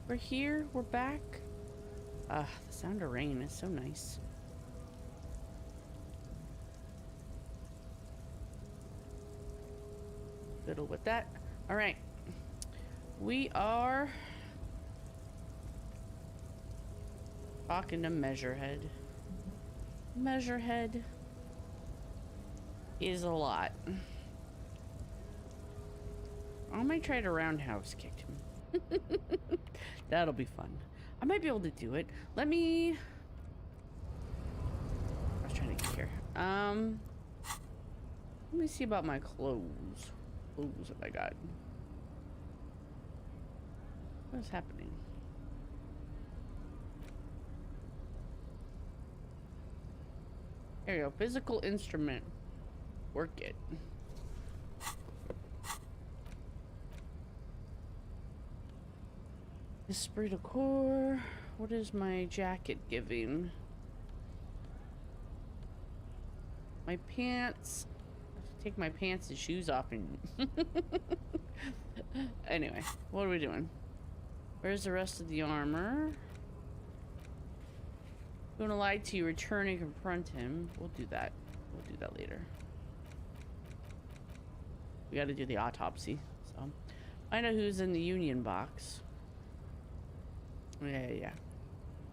We're here. We're back. Ah, the sound of rain is so nice. Fiddle with that. All right. We are talking to Measurehead. Measurehead is a lot. I might try to roundhouse kick him. That'll be fun. I might be able to do it. Let me... I was trying to get here. Let me see about my clothes. Clothes have I got? What is happening? There you go. Physical instrument. Work it. Esprit de corps. What is my jacket giving? My pants. I have to take my pants and shoes off and... Anyway, what are we doing? Where's the rest of the armor? Gonna lie to you, return and confront him. We'll do that. We'll do that later. We gotta do the autopsy, so. Find out who's in the union box. Yeah.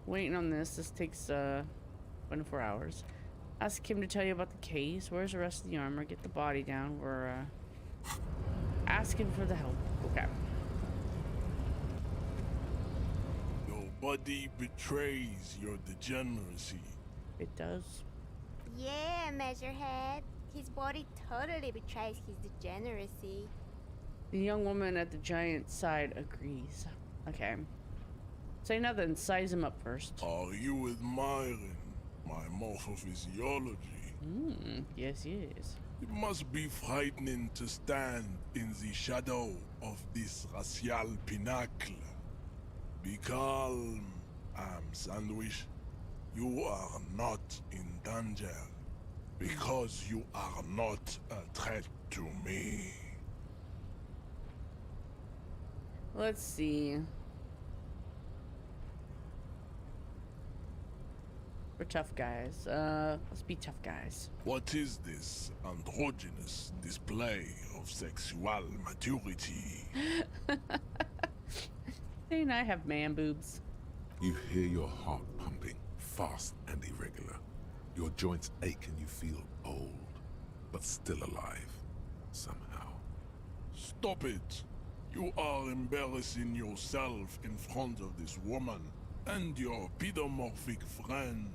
Waiting on this. This takes 24 hours. Ask him to tell you about the case. Where's the rest of the armor? Get the body down. We're asking for the help. Okay. Your body betrays your degeneracy. It does. Yeah, Measurehead. His body totally betrays his degeneracy. The young woman at the giant side agrees. Okay. Say nothing. Size him up first. Are you admiring my morphophysiology? Yes. It must be frightening to stand in the shadow of this racial pinnacle. Be calm, Sandwich. You are not in danger because you are not a threat to me. Let's see. We're tough guys. Let's be tough guys. What is this androgynous display of sexual maturity? Saying I have man boobs. You hear your heart pumping, fast and irregular. Your joints ache and you feel old, but still alive, somehow. Stop it! You are embarrassing yourself in front of this woman and your pedomorphic friend.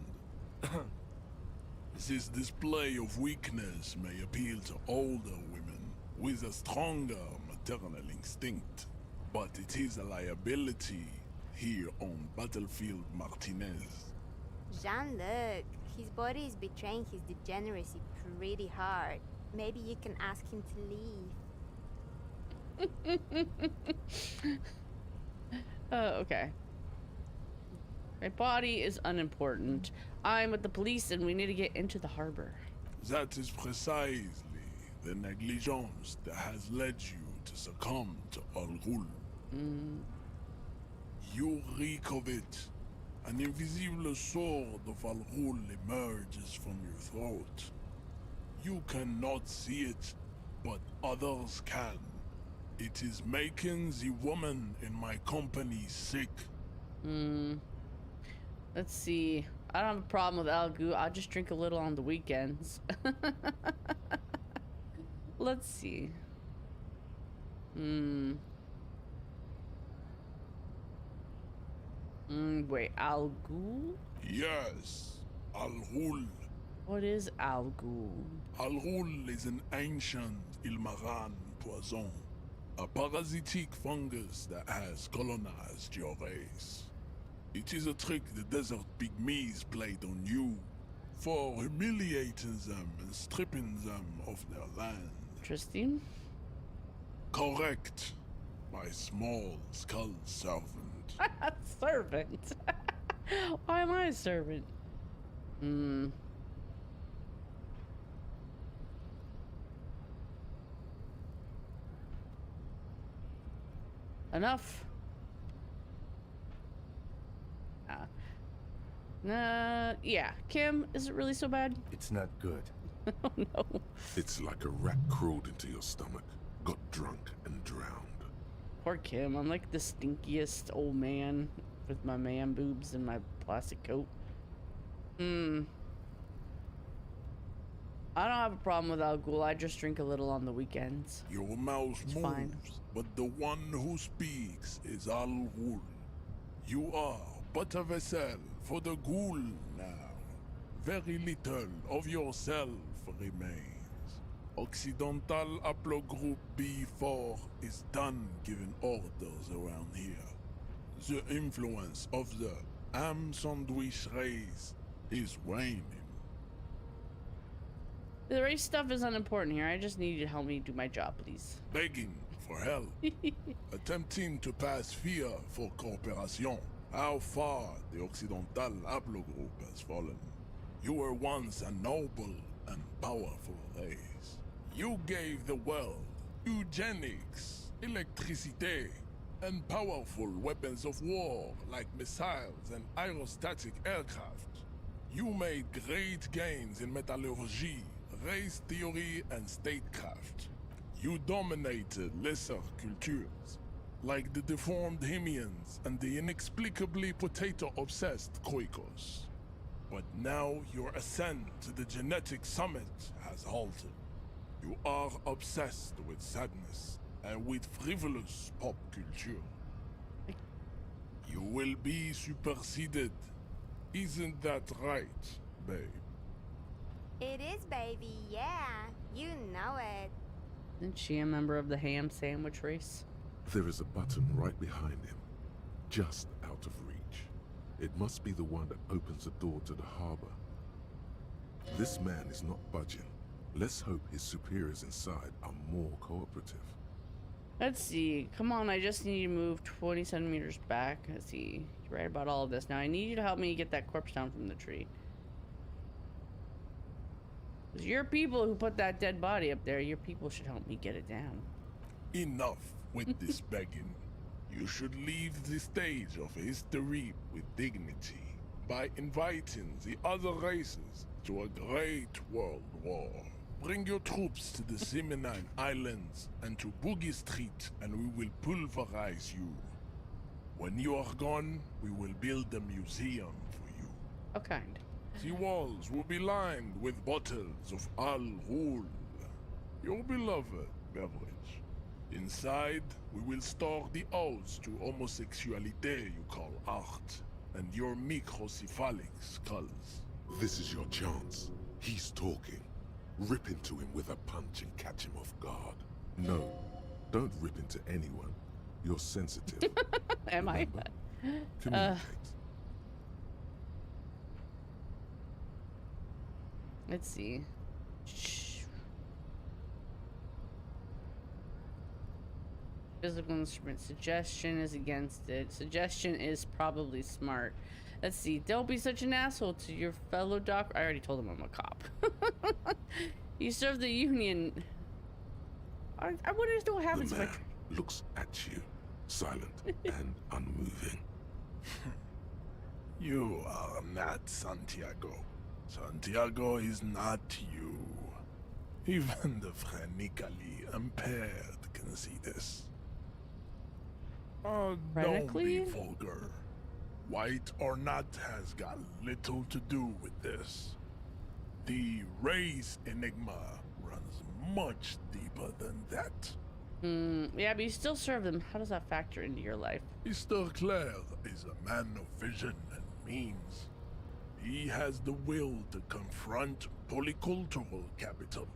This display of weakness may appeal to older women with a stronger maternal instinct, but it is a liability here on Battlefield Martinez. Jean-Luc, his body is betraying his degeneracy pretty hard. Maybe you can ask him to leave. Okay. My body is unimportant. I'm with the police and we need to get into the harbor. That is precisely the negligence that has led you to succumb to Al Ghul. You reek of it. An invisible sword of Al Ghul emerges from your throat. You cannot see it, but others can. It is making the woman in my company sick. Let's see. I don't have a problem with Al Ghul. I'll just drink a little on the weekends. Let's see. Wait, Al Ghul? Yes, Al Ghul. What is Al Ghul? Al Ghul is an ancient Ilmaran poison. A parasitic fungus that has colonized your race. It is a trick the desert pygmies played on you for humiliating them and stripping them of their land. Interesting. Correct, my small skull servant. Servant. Why am I a servant? Enough. Yeah. Kim, is it really so bad? It's not good. Oh no. It's like a rat crawled into your stomach, got drunk, and drowned. Poor Kim. I'm like the stinkiest old man with my man boobs and my plastic coat. I don't have a problem with Al Ghul. I just drink a little on the weekends. Your mouth It's moves, fine. but the one who speaks is Al Ghul. You are but a vessel for the Ghul now. Very little of yourself remains. Occidental Haplogroup B4 is done giving orders around here. The influence of the Ham Sandwich race is waning. The race stuff is unimportant here. I just need you to help me do my job, please. Begging for help. Attempting to pass Fear for cooperation. How far the Occidental Haplogroup has fallen. You were once a noble and powerful race. You gave the world eugenics, electricity, and powerful weapons of war like missiles and aerostatic aircraft. You made great gains in metallurgy, race theory, and statecraft. You dominated lesser cultures, like the deformed Hemians and the inexplicably potato-obsessed Khoikos. But now your ascent to the genetic summit has halted. You are obsessed with sadness and with frivolous pop culture. You will be superseded. Isn't that right, babe? It is, baby, yeah. You know it. Isn't she a member of the ham sandwich race? There is a button right behind him, just out of reach. It must be the one that opens the door to the harbor. This man is not budging. Let's hope his superiors inside are more cooperative. Let's see. Come on, I just need you to move 20 centimeters back. Let's see. You're right about all of this. Now, I need you to help me get that corpse down from the tree. Because your people who put that dead body up there, your people should help me get it down. Enough with this begging. You should leave the stage of history with dignity by inviting the other races to a great world war. Bring your troops to the Semenese Islands and to Boogie Street, and we will pulverize you. When you are gone, we will build a museum for you. How kind. The walls will be lined with bottles of Al Ghul, your beloved beverage. Inside, we will store the odes to homosexuality you call art, and your microcephalic skulls. This is your chance. He's talking. Rip into him with a punch and catch him off guard. No, don't rip into anyone. You're sensitive. Am I? Remember? Communicate. Let's see. Physical instrument. Suggestion is against it. Suggestion is probably smart. Let's see. Don't be such an asshole to your fellow doc. I already told him I'm a cop. You serve the Union. I wonder what happens The if I... man looks at you, silent and unmoving. You are not Santiago. Santiago is not you. Even the phrenically impaired can see this. Oh, don't be Phrenically? vulgar. White or not has got little to do with this. The race enigma runs much deeper than that. Yeah, but you still serve them. How does that factor into your life? Mr. Claire is a man of vision and means. He has the will to confront polycultural capital.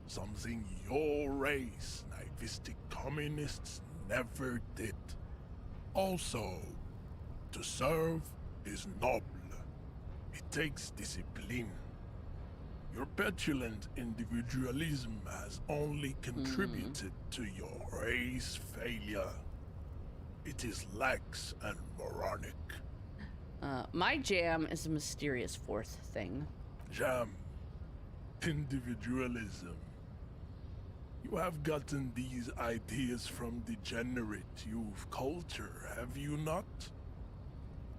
Something your race, naivistic communists, never did. Also, to serve is noble. It takes discipline. Your petulant individualism has only contributed to your race failure. It is lax and moronic. My jam is a mysterious fourth thing. Jam. Individualism. You have gotten these ideas from degenerate youth culture, have you not?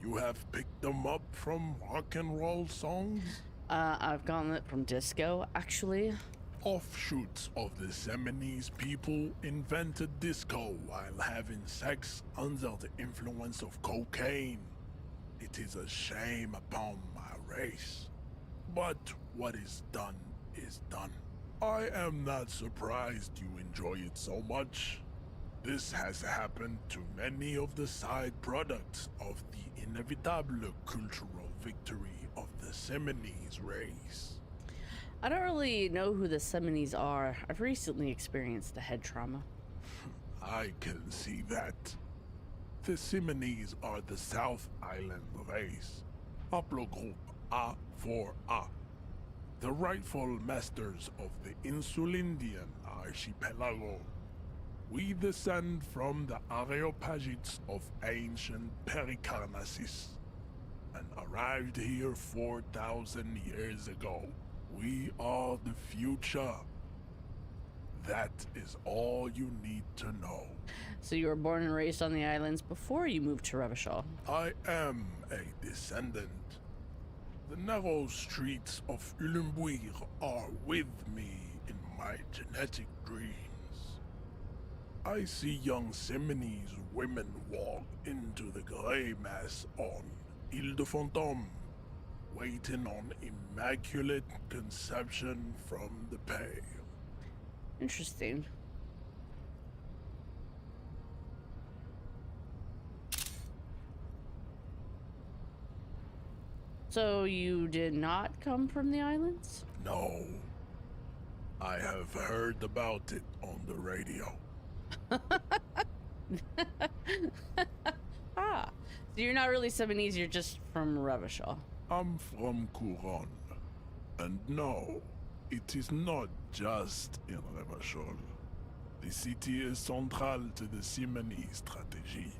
You have picked them up from rock and roll songs? I've gotten it from disco, actually. Offshoots of the Semenese people invented disco while having sex under the influence of cocaine. It is a shame upon my race. But what is done is done. I am not surprised you enjoy it so much. This has happened to many of the side products of the inevitable cultural victory of the Semenese race. I don't really know who the Semenese are. I've recently experienced a head trauma. I can see that. The Semenese are the South Island race, haplogroup A4A, the rightful masters of the Insulindian archipelago. We descend from the Areopagites of ancient Pericarnassus and arrived here 4,000 years ago. We are the future. That is all you need to know. So you were born and raised on the islands before you moved to Revachol. I am a descendant. The narrow streets of Elysium are with me in my genetic dreams. I see young Semenese women walk into the grey mass on Ile de Fantôme, waiting on immaculate conception from the pale. Interesting. So you did not come from the islands? No. I have heard about it on the radio. Ah, so you're not really Semenese, you're just from Revachol. I'm from Couronne. And no, it is not just in Revachol. The city is central to the Semenese strategy.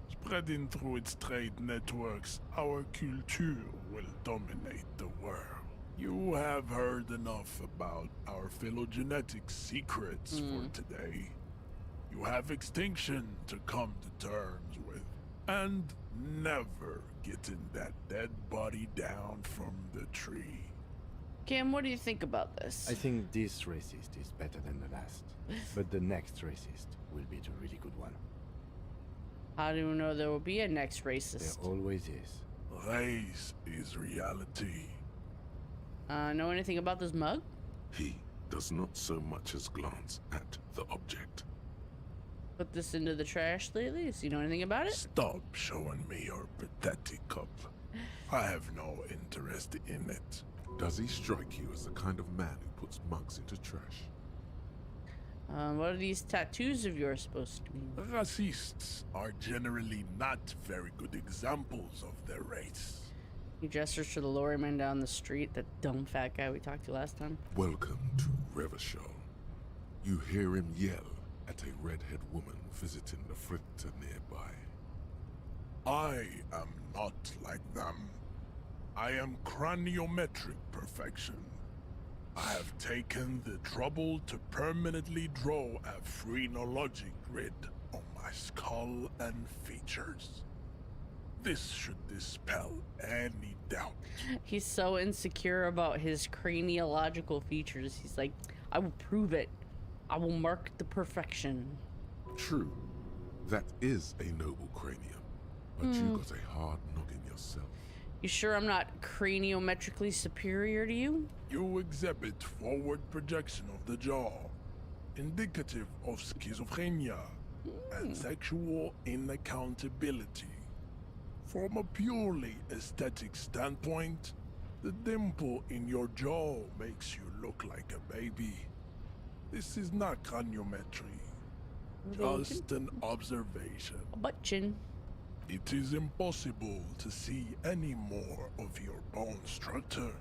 Spreading through its trade networks, our culture will dominate the world. You have heard enough about our phylogenetic secrets for today. You have extinction to come to terms with, and never getting that dead body down from the tree. Cam, what do you think about this? I think this racist is better than the last, but the next racist will be the really good one. How do you know there will be a next racist? There always is. Race is reality. Know anything about this mug? He does not so much as glance at the object. Put this into the trash lately? So you know anything about it? Stop showing me your pathetic cup. I have no interest in it. Does he strike you as the kind of man who puts mugs into trash? What are these tattoos of yours supposed to mean? Racists are generally not very good examples of their race. He gestures to the lorryman down the street, that dumb fat guy we talked to last time. Welcome to Revachol. You hear him yell at a redhead woman visiting the fritter nearby. I am not like them. I am craniometric perfection. I have taken the trouble to permanently draw a phrenologic grid on my skull and features. This should dispel any doubt. He's so insecure about his craniological features. He's like, I will prove it. I will mark the perfection. True, that is a noble cranium, but you got a hard noggin yourself. You sure I'm not craniometrically superior to you? You exhibit forward projection of the jaw, indicative of schizophrenia and sexual inaccountability. From a purely aesthetic standpoint, the dimple in your jaw makes you look like a baby. This is not craniometry, just an observation. A butt chin. It is impossible to see any more of your bone structure.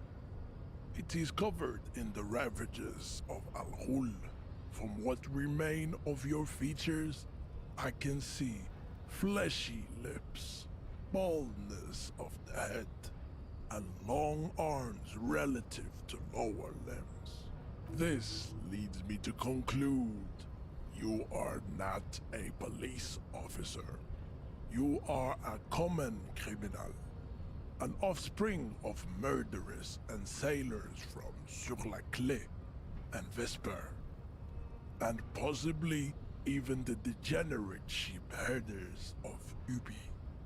It is covered in the ravages of Al-Ghul. From what remain of your features, I can see fleshy lips, baldness of the head, and long arms relative to lower limbs. This leads me to conclude you are not a police officer. You are a common criminal, an offspring of murderers and sailors from Sur-la-Clé and Vesper, and possibly even the degenerate sheep herders of Ubi.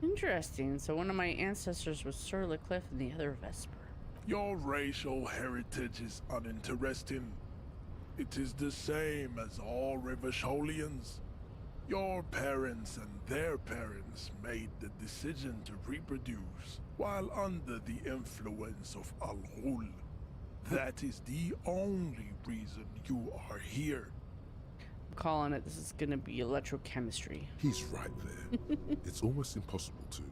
Interesting. So one of my ancestors was Sir Lecliffe and the other Vesper. Your racial heritage is uninteresting. It is the same as all Rivasholians. Your parents and their parents made the decision to reproduce while under the influence of Al-Ghul. That is the only reason you are here. I'm calling it. This is gonna be electrochemistry. He's right there. It's almost impossible to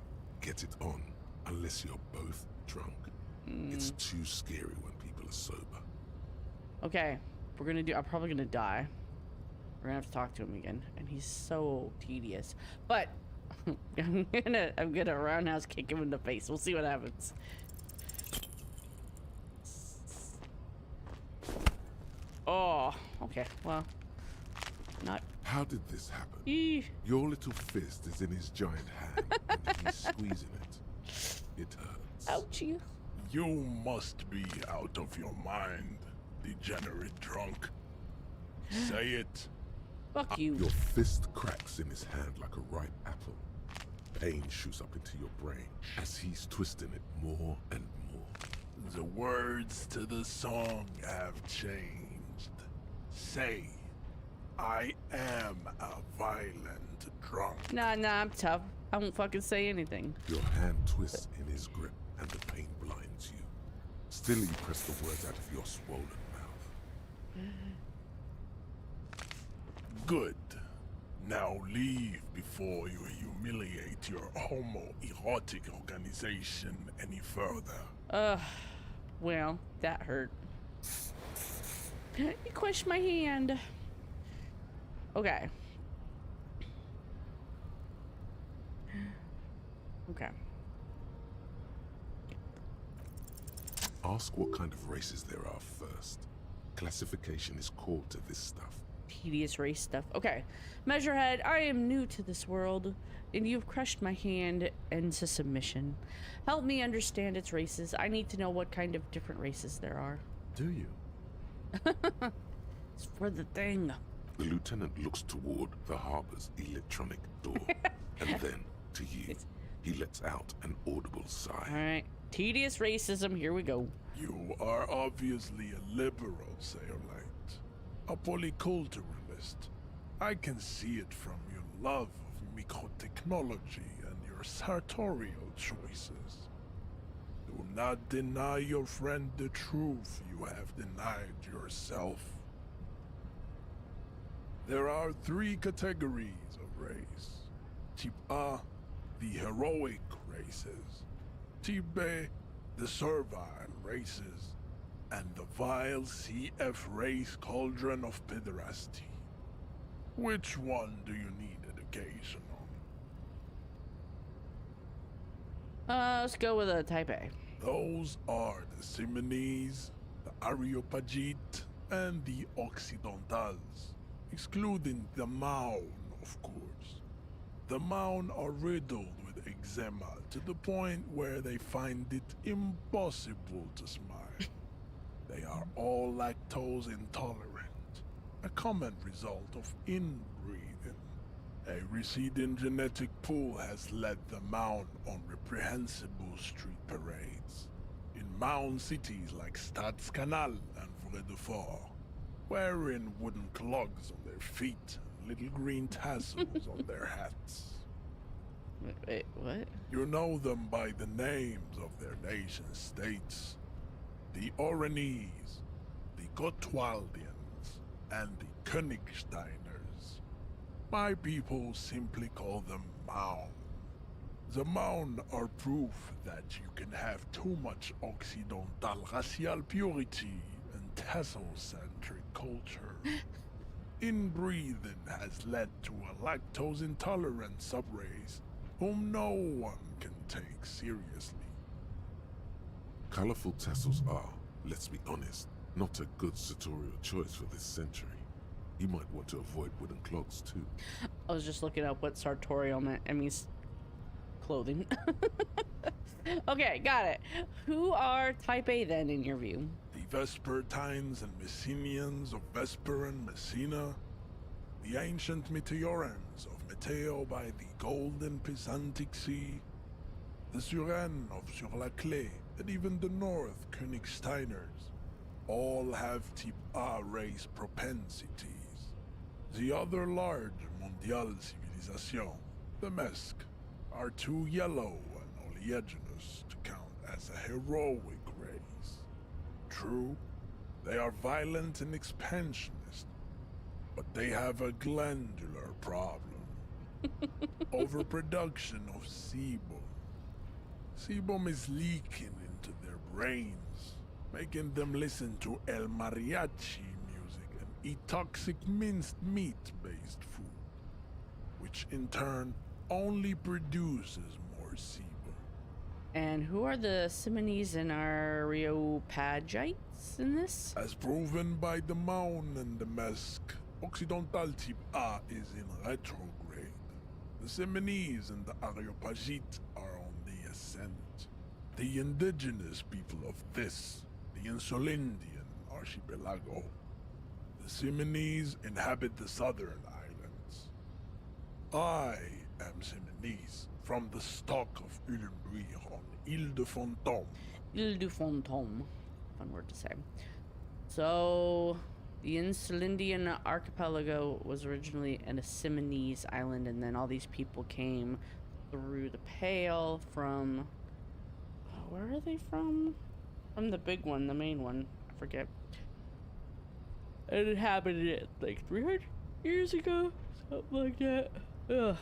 get it on unless you're both drunk. It's too scary when people are sober. Okay, I'm probably gonna die. We're gonna have to talk to him again, and he's so tedious. But I'm gonna roundhouse kick him in the face. We'll see what happens. Oh, okay. Well, not. How did this happen? Eee. Your little fist is in his giant hand, and he's squeezing it. It hurts. Ouchie. You must be out of your mind, degenerate drunk. Say it. Fuck you. Your fist cracks in his hand like a ripe apple. Pain shoots up into your brain as he's twisting it more and more. The words to the song have changed. Say, I am a violent drunk. Nah, I'm tough. I won't fucking say anything. Your hand twists in his grip and the pain blinds you. Still, you press the words out of your swollen mouth. Good. Now leave before you humiliate your homoerotic organization any further. Well, that hurt. You crushed my hand. Okay. Okay. Ask what kind of races there are first. Classification is core to this stuff. Tedious race stuff. Okay. Measurehead, I am new to this world, and you've crushed my hand into submission. Help me understand its races. I need to know what kind of different races there are. Do you? It's for the thing. The lieutenant looks toward the harbor's electronic door, and then to you. He lets out an audible sigh. Alright. Tedious racism, here we go. You are obviously a liberal, Sailorite. A polyculturalist. I can see it from your love of microtechnology and your sartorial choices. Do not deny your friend the truth you have denied yourself. There are 3 categories of race. Type A, the heroic races. Type B, the servile races. And the vile CF race cauldron of pederasty. Which one do you need education on? Let's go with a type A. Those are the Semenese, the Areopagite, and the Occidentals, excluding the Maun, of course. The Maun are riddled with eczema to the point where they find it impossible to smile. They are all lactose intolerant, a common result of inbreeding. A receding genetic pool has led the Maun on reprehensible street parades. In Maun cities like Stadskanal and Vredefort, wearing wooden clogs on their feet and little green tassels on their hats. Wait, what? You know them by the names of their nation states. The Oranese, the Gotwaldians, and the Königsteiners. My people simply call them Maun. The Maun are proof that you can have too much Occidental racial purity and tassel-centric culture. Inbreeding has led to a lactose-intolerant subrace whom no one can take seriously. Colorful tassels are, let's be honest, not a good sartorial choice for this century. You might want to avoid wooden clogs too. I was just looking up what sartorial meant. I mean, clothing. Okay, got it. Who are Type A then, in your view? The Vespertines and Messenians of Vesper and Messina, the ancient Meteorans of Meteo by the Golden Pisantic Sea, the Suren of Sur-la-Clé, and even the North Königsteiners, all have Type A race propensities. The other large Mondial civilization, the Mesk, are too yellow and oleaginous to count as a heroic race. True, they are violent and expansionist, but they have a glandular problem. Overproduction of sebum. Sebum is leaking into their brains, making them listen to El Mariachi music and eat toxic minced meat-based food, which in turn only produces more sebum. And who are the Semenese and Areopagites in this? As proven by the Maun and the Mesk, Occidental Type A is in retrograde. The Semenese and the Areopagites are on the ascent. The indigenous people of this, the Insulindian archipelago. The Semenese inhabit the southern islands. I am Semenese, from the stock of Ulenbuir on Ile de Fantôme. Ile du Fantôme. Fun word to say. So, the Insulindian archipelago was originally a Semenese island, and then all these people came through the Pale from... where are they from? From the big one, the main one. I forget. And it happened like 300 years ago. Something like that. Ugh.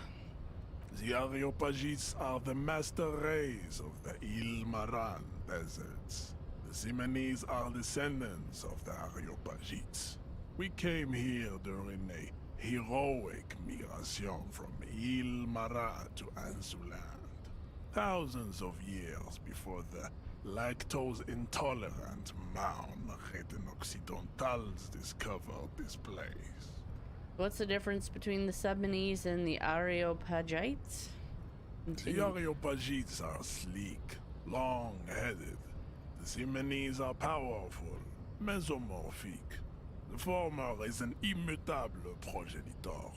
The Areopagites are the master race of the Ile Maran deserts. The Semenese are descendants of the Areopagites. We came here during a heroic migration from Ile Maran to Ansuland, thousands of years before the lactose-intolerant Maun Occidentals discovered this place. What's the difference between the Semenese and the Areopagites? The Areopagites are sleek, long-headed. The Semenese are powerful, mesomorphic. The former is an immutable progenitor,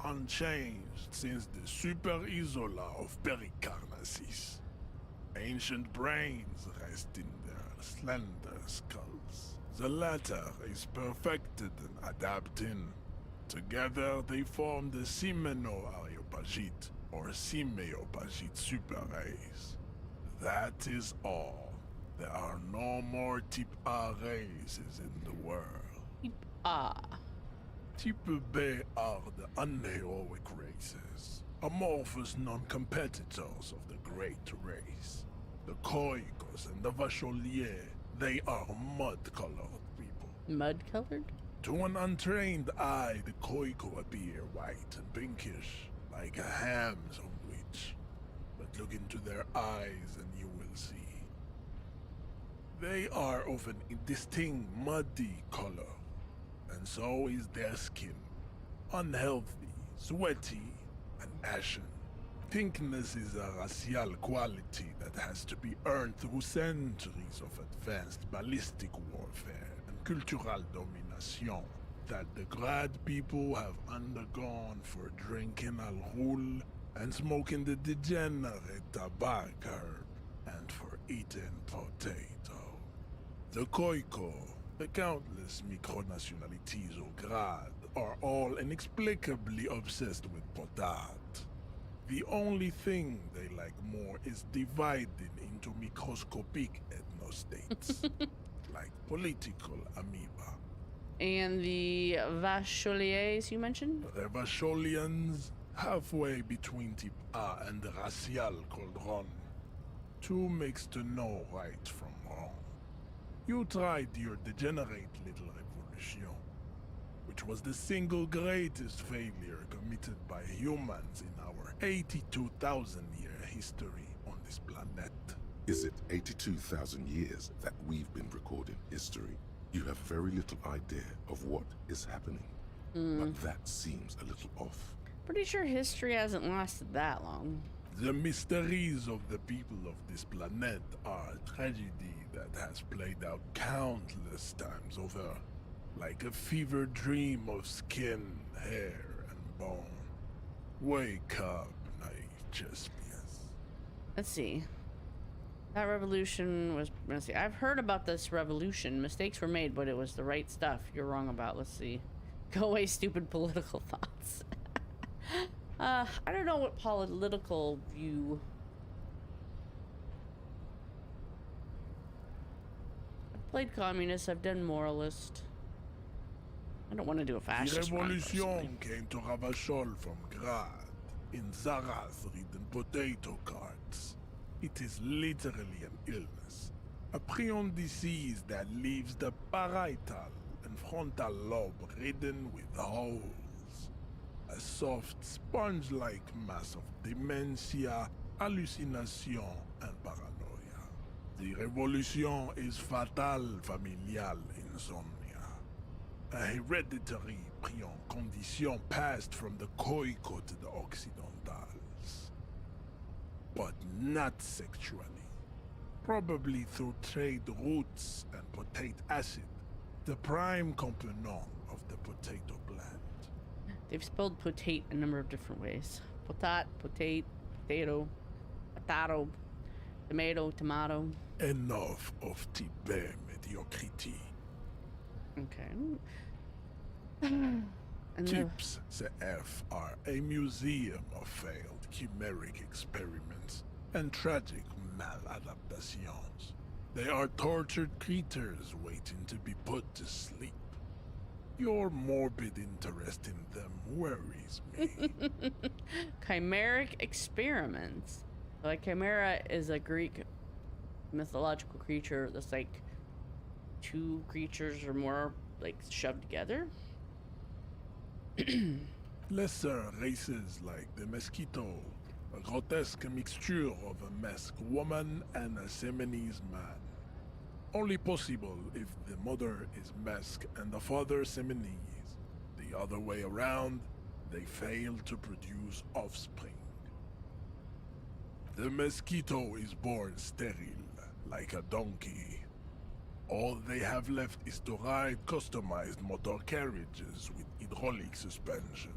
unchanged since the Super Isola of Pericarnassus. Ancient brains rest in their slender skulls. The latter is perfected and adapting. Together they form the Semeno-Areopagite, or Simeopagite superrace. That is all. There are no more Type A races in the world. Type A. Type B are the unheroic races, amorphous non-competitors of the great race. The Koikos and the Vacholier, they are mud-colored people. Mud-colored? To an untrained eye, the Koiko appear white and pinkish, like a ham sandwich. But look into their eyes and you will see. They are of an indistinct muddy color, and so is their skin. Unhealthy, sweaty, and ashen. Pinkness is a racial quality that has to be earned through centuries of advanced ballistic warfare and cultural domination that the Grad people have undergone for drinking al ghul and smoking the degenerate tabac herb and for eating potato. The Koiko, the countless micronationalities of Grad, are all inexplicably obsessed with potat. The only thing they like more is dividing into microscopic ethnostates, like political amoeba. And the Vacholiers you mentioned? The Vacholians, halfway between Type A and the racial Cauldron. Two mixed to know right from wrong. You tried your degenerate little revolution, which was the single greatest failure committed by humans in our 82,000-year history on this planet. Is it 82,000 years that we've been recording history? You have very little idea of what is happening. But that seems a little off. Pretty sure history hasn't lasted that long. The mysteries of the people of this planet are a tragedy that has played out countless times over, like a fever dream of skin, hair, and bone. Wake up, naive Chespias. Let's see. That revolution was... Let's see. I've heard about this revolution. Mistakes were made, but it was the right stuff. You're wrong about. Let's see. Go away, stupid political thoughts. I don't know what political view... I've played communist. I've done moralist. I don't want to do a The fascist run, personally. revolution came to Ravachol from Grad, in Zaraz ridden potato carts. It is literally an illness, a prion disease that leaves the parietal and frontal lobe ridden with holes. A soft, sponge-like mass of dementia, hallucination, and paranoia. The revolution is fatal familial insomnia. A hereditary prion condition passed from the Khoico to the Occidentals. But not sexually. Probably through trade routes and potate acid, the prime component of the potato plant. They've spelled potate a number of different ways. Potat, potate, potato, potato, tomato, tomato. Enough of Tibet mediocrity. Okay. And the, Tips CF are a museum of failed chimeric experiments and tragic maladaptations. They are tortured creatures waiting to be put to sleep. Your morbid interest in them worries me. chimeric experiments. Like chimera is a Greek mythological creature that's like two creatures or more like shoved together. Lesser races like the mosquito, a grotesque mixture of a masked woman and a Semenese man. Only possible if the mother is masked and the father Semenese. The other way around, they fail to produce offspring. The mosquito is born sterile, like a donkey. All they have left is to ride customized motor carriages with hydraulic suspension,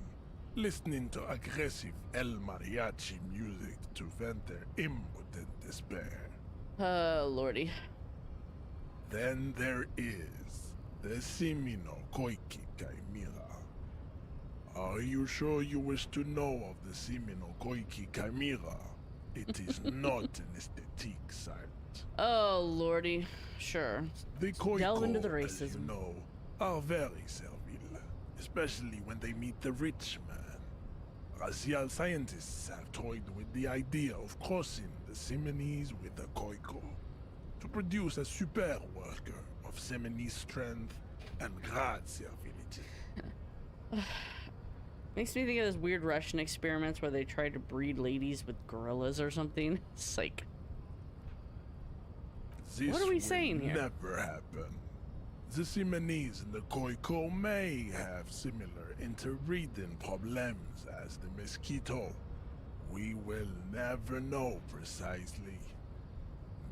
listening to aggressive El Mariachi music to vent their impotent despair. Lordy. Then there is the Semino Koiki Chimera. Are you sure you wish to know of the Semino Koiki Chimera? It is not an aesthetic site. Oh, Lordy. Sure. The Delve into the Khoico, as racism. you know, are very servile, especially when they meet the rich man. Racial scientists have toyed with the idea of crossing the Semenese with the Khoico to produce a super worker of Semenese strength and Grad servility. Makes me think of those weird Russian experiments where they tried to breed ladies with gorillas or something. It's like, This what are we will saying here? Never happen. The Semenese and the Khoico may have similar interbreeding problems as the mosquito. We will never know precisely.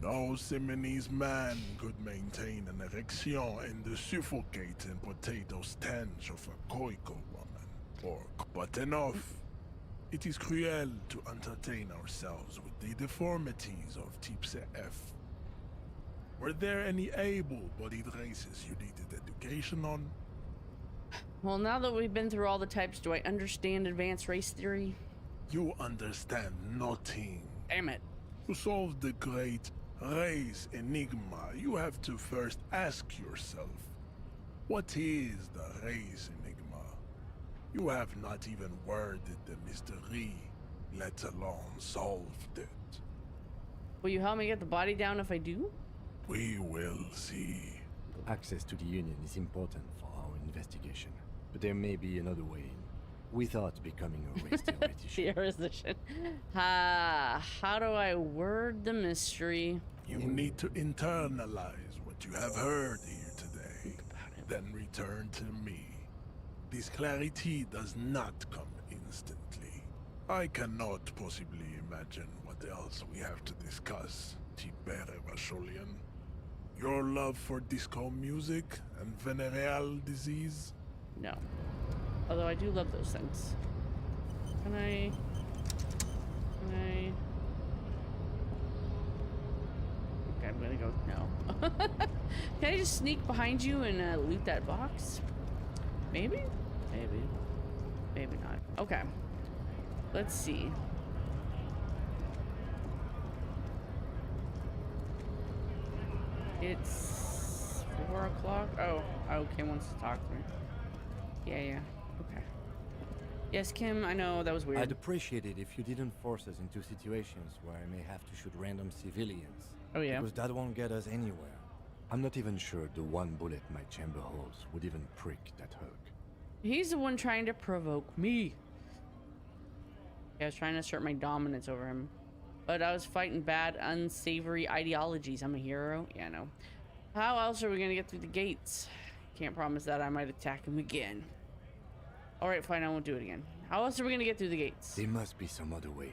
No Semenese man could maintain an erection in the suffocating potato stench of a Khoico woman. But enough. It is cruel to entertain ourselves with the deformities of Type CF. Were there any able-bodied races you needed education on? well, now that we've been through all the types, do I understand advanced race theory? You understand nothing. Damn it. To solve the great race enigma, you have to first ask yourself, what is the race enigma? You have not even worded the mystery, let alone solved it. Will you help me get the body down if I do? We will see. Access to the Union is important for our investigation, but there may be another way in, without becoming a race theoretician. Theoretician. How do I word the mystery? You need to internalize what you have heard here today, then return to me. This clarity does not come instantly. I cannot possibly imagine what else we have to discuss, Tibere Vasholian. Your love for disco music and venereal disease? No. Although I do love those things. Can I... Okay, I'm gonna go no. Can I just sneak behind you and loot that box? Maybe? Maybe. Maybe not. Okay. Let's see. It's 4 o'clock. Oh, Kim wants to talk to me. Yeah. Okay. Yes, Kim, I know that was weird. I'd appreciate it if you didn't force us into situations where I may have to shoot random civilians. Oh, yeah? Because that won't get us anywhere. I'm not even sure the one bullet my chamber holds would even prick that hook. He's the one trying to provoke me. Yeah, I was trying to assert my dominance over him. But I was fighting bad, unsavory ideologies. I'm a hero. Yeah, no. How else are we gonna get through the gates? Can't promise that. I might attack him again. Alright, fine, I won't do it again. How else are we gonna get through the gates? There must be some other way.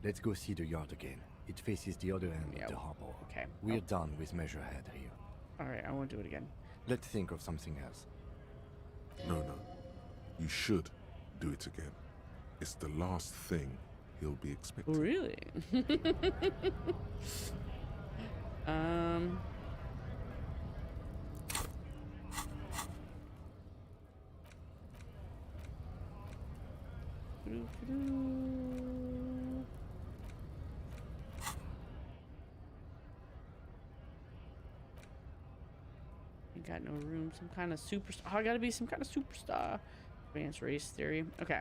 Let's go see the yard again. It faces the other end of the harbor. Okay. We're done with Measurehead here. Alright, I won't do it again. Let's think of something else. No. You should do it again. It's the last thing he'll be expecting. Really? I got no room. Some kind of superstar. Oh, I gotta be some kind of superstar. Advanced race theory. Okay.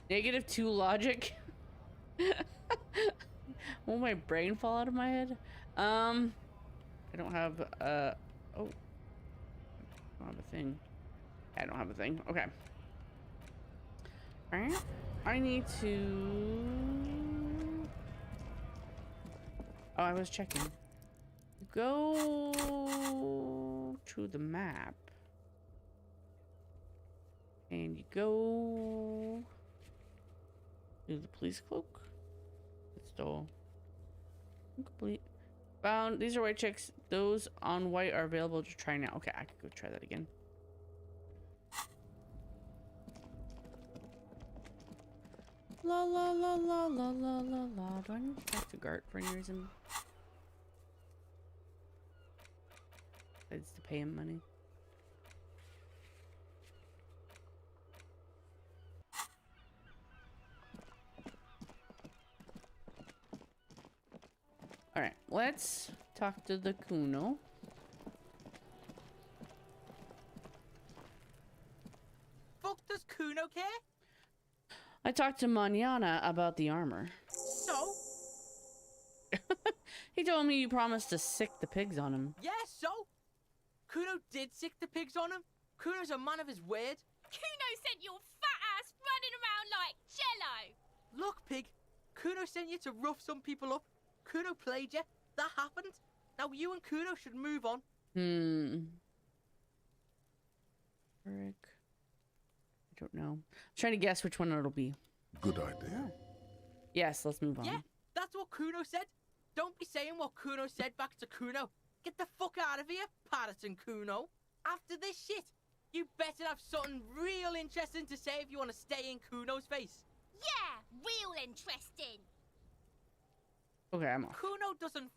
-2 logic. Will my brain fall out of my head? I don't have oh. I don't have a thing. I don't have a thing. Okay. Alright. I need to... Oh, I was checking. Go to the map. And you go to the police cloak. It's still incomplete. Found. These are white checks. Those on white are available to try now. Okay, I could go try that again. La la la la la la la la. Do I need to talk to Gart for any reason? It's to pay him money. Alright, let's talk to the Kuno. Fuck does Kuno care? I talked to Manana about the armor. So? He told me you promised to sick the pigs on him. Yeah, so? Kuno did sick the pigs on him. Kuno's a man of his word. Kuno sent your fat ass running around like jello. Look, pig. Kuno sent you to rough some people up. Kuno played you. That happened. Now you and Kuno should move on. Rick. I don't know. I'm trying to guess which one it'll be. Good idea. Yes, let's move on. Yeah, that's what Kuno said. Don't be saying what Kuno said back to Kuno. Get the fuck out of here, Patterson Kuno. After this shit, you better have something real interesting to say if you want to stay in Kuno's face. Yeah, real interesting. Okay, I'm off. Kuno doesn't...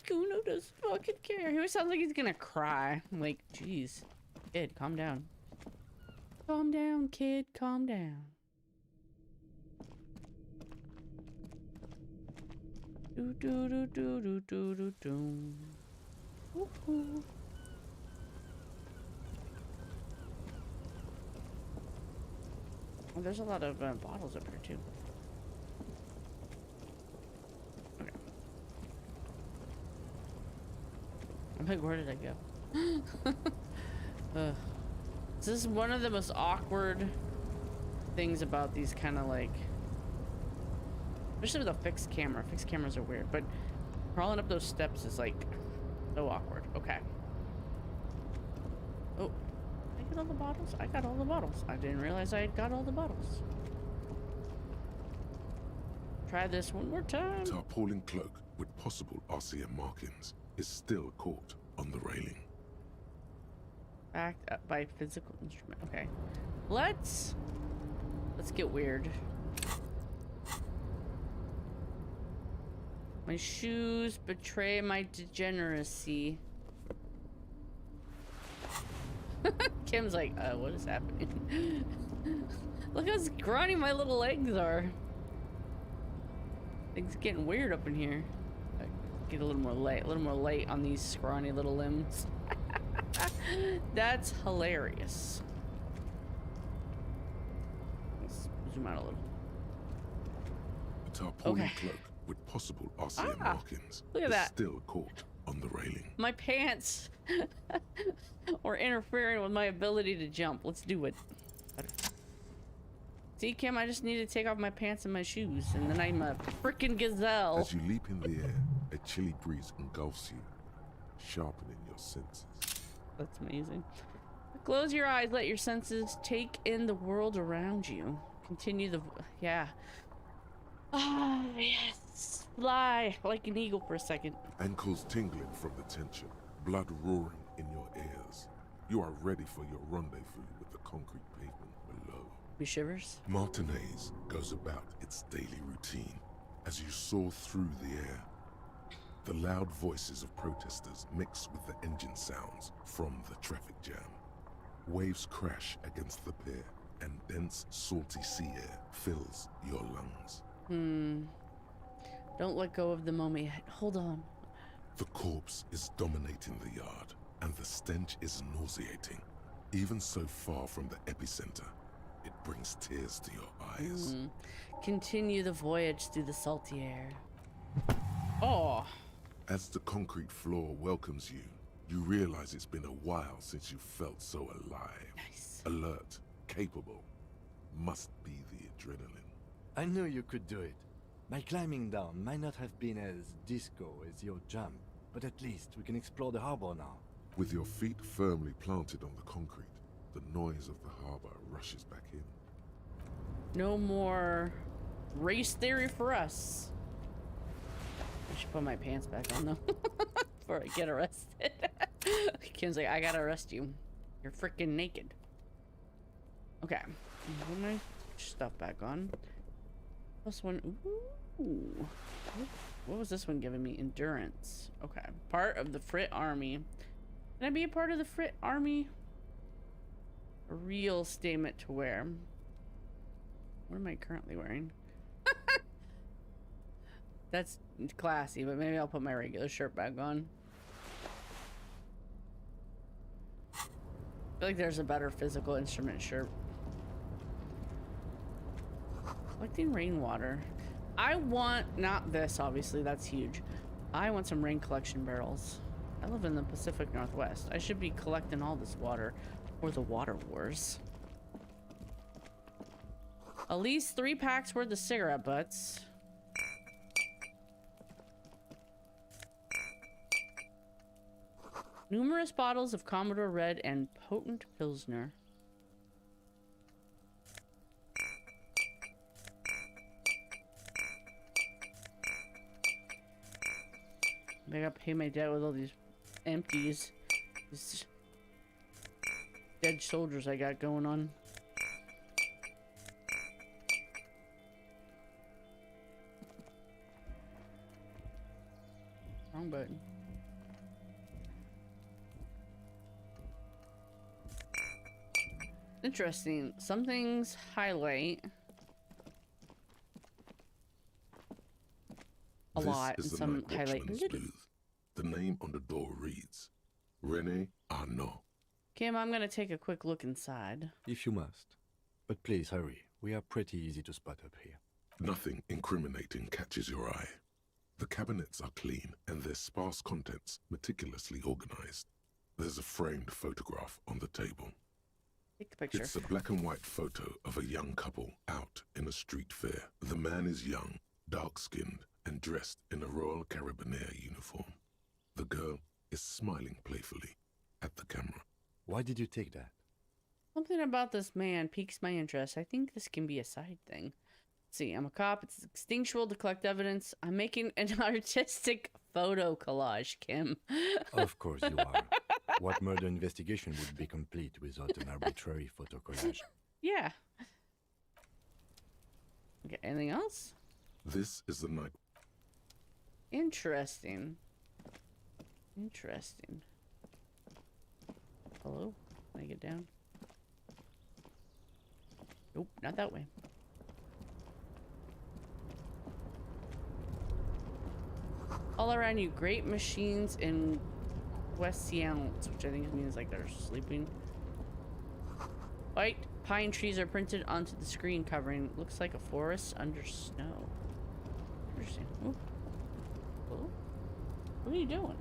Kuno doesn't fucking care. He always sounds like he's gonna cry. I'm like, jeez. Kid, calm down. Calm down, kid. Calm down. Do do do do do do do do. Woohoo. Oh, there's a lot of bottles up here too. Okay. I'm like, where did I go? This is one of the most awkward things about these kind of like, especially with a fixed camera. Fixed cameras are weird, but crawling up those steps is like so awkward. Okay. Oh, I get all the bottles? I got all the bottles. I didn't realize I had got all the bottles. Try this one more time. Tarpaulin cloak with possible RCM markings is still caught on the railing. Backed up by physical instrument. Okay. Let's get weird. My shoes betray my degeneracy. Kim's like, what is happening? Look how scrawny my little legs are. Things getting weird up in here. Get a little more light on these scrawny little limbs. That's hilarious. Let's zoom out a little. A tarpaulin Okay. cloak with possible RCM markings look at is that. still caught on the railing. My pants are interfering with my ability to jump. Let's do it. See, Kim, I just need to take off my pants and my shoes, and then I'm a freaking gazelle. As you leap in the air, a chilly breeze engulfs you, sharpening your senses. That's amazing. Close your eyes, let your senses take in the world around you. Continue the... yeah. Ah, yes. Fly like an eagle for a second. Ankles tingling from the tension, blood roaring in your ears. You are ready for your rendezvous with the concrete pavement below. Me shivers. Martinez goes about its daily routine as you soar through the air. The loud voices of protesters mix with the engine sounds from the traffic jam. Waves crash against the pier, and dense, salty sea air fills your lungs. Don't let go of the moment yet. Hold on. The corpse is dominating the yard, and the stench is nauseating. Even so far from the epicenter, it brings tears to your eyes. Continue the voyage through the salty air. Oh. As the concrete floor welcomes you, you realize it's been a while since you felt so alive. Nice. Alert, capable. Must be the adrenaline. I knew you could do it. My climbing down might not have been as disco as your jump, but at least we can explore the harbor now. With your feet firmly planted on the concrete, the noise of the harbor rushes back in. No more race theory for us. I should put my pants back on though before I get arrested. Kim's like, I gotta arrest you. You're freaking naked. Okay. Put my stuff back on. Plus one. Ooh. What was this one giving me? Endurance. Okay. Part of the Frit Army. Can I be a part of the Frit Army? A real statement to wear. What am I currently wearing? That's classy, but maybe I'll put my regular shirt back on. I feel like there's a better physical instrument shirt. Collecting rainwater. I want, not this, obviously, that's huge. I want some rain collection barrels. I live in the Pacific Northwest. I should be collecting all this water for the water wars. At least 3 packs worth of cigarette butts. Numerous bottles of Commodore Red and potent Pilsner. I gotta pay my debt with all these empties. These dead soldiers I got going on. Wrong button. Interesting. Some things highlight a lot, and This is the some night highlight watchman's little. booth. The name on the door reads, René Arnaud. Kim, I'm gonna take a quick look inside. If you must. But please hurry. We are pretty easy to spot up here. Nothing incriminating catches your eye. The cabinets are clean and their sparse contents meticulously organized. There's a framed photograph on the table. Take the picture. It's a black and white photo of a young couple out in a street fair. The man is young, dark-skinned, and dressed in a Royal Carabinieri uniform. The girl is smiling playfully at the camera. Why did you take that? Something about this man piques my interest. I think this can be a side thing. Let's see, I'm a cop. It's instinctual to collect evidence. I'm making an artistic photo collage, Kim. Of course you are. What murder investigation would be complete without an arbitrary photo collage? Yeah. Okay, anything else? This is the night. Interesting. Interesting. Hello? Can I get down? Nope, not that way. All around you, great machines in Quiescence, which I think means like they're sleeping. White pine trees are printed onto the screen covering. Looks like a forest under snow. Interesting. Ooh. Oh. What are you doing?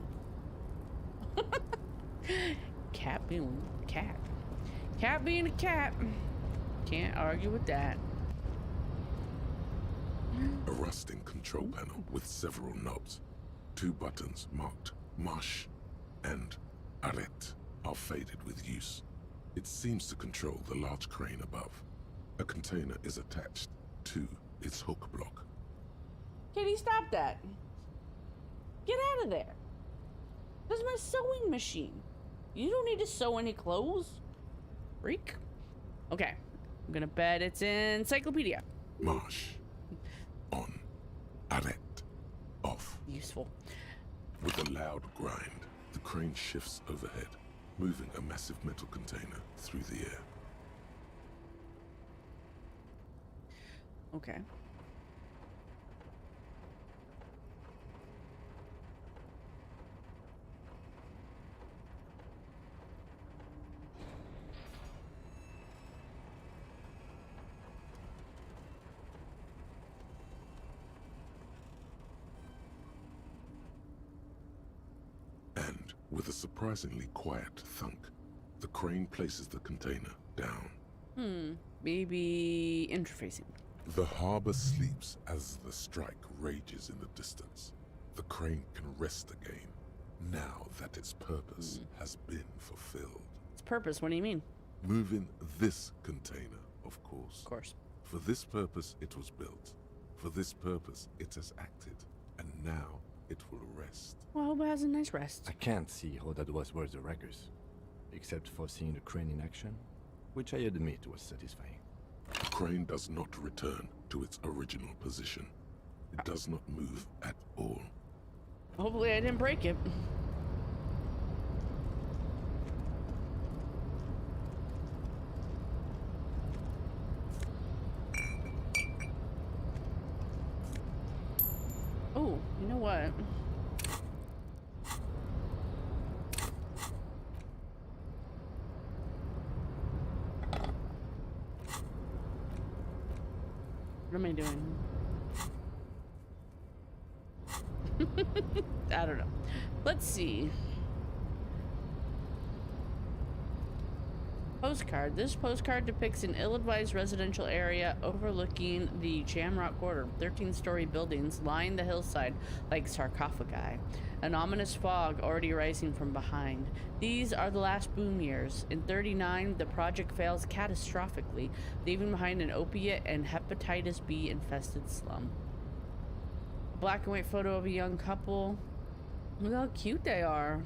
Cat being a cat. Cat being a cat. Can't argue with that. A rusting control panel with several knobs. 2 buttons marked Marche and Arrête are faded with use. It seems to control the large crane above. A container is attached to its hook block. Can you stop that? Get out of there. That's my sewing machine. You don't need to sew any clothes. Freak. Okay. I'm gonna bet it's encyclopedia. Marche. On. Arrête. Off. Useful. With a loud grind, the crane shifts overhead, moving a massive metal container through the air. Okay. And, with a surprisingly quiet thunk, the crane places the container down. Maybe interfacing. The harbor sleeps as the strike rages in the distance. The crane can rest again, now that its purpose has been fulfilled. Its purpose, what do you mean? Moving this container, of course. Of course. For this purpose it was built. For this purpose it has acted. And now it will rest. Well, I hope it has a nice rest. I can't see how that was worth the wreckers, except for seeing the crane in action, which I admit was satisfying. The crane does not return to its original position. It does not move at all. Hopefully I didn't break it. Oh, you know what? What am I doing? I don't know. Let's see. Postcard. This postcard depicts an ill-advised residential area overlooking the Jamrock Quarter. 13-story buildings line the hillside like sarcophagi. An ominous fog already rising from behind. These are the last boom years. In 39, the project fails catastrophically, leaving behind an opiate and hepatitis B infested slum. A black and white photo of a young couple. Look how cute they are.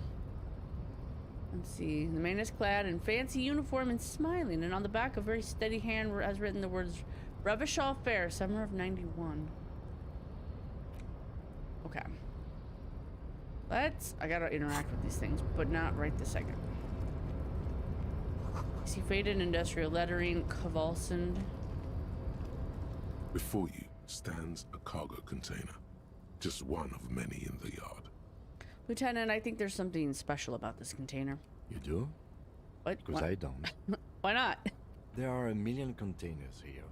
Let's see. The man is clad in fancy uniform and smiling, and on the back a very steady hand has written the words Faire, summer of 91. Okay. I gotta interact with these things, but not right this second. I see faded industrial lettering, convulsed. Before you stands a cargo container, just one of many in the yard. Lieutenant, I think there's something special about this container. You do? What? Because I don't. Why not? There are a million containers here.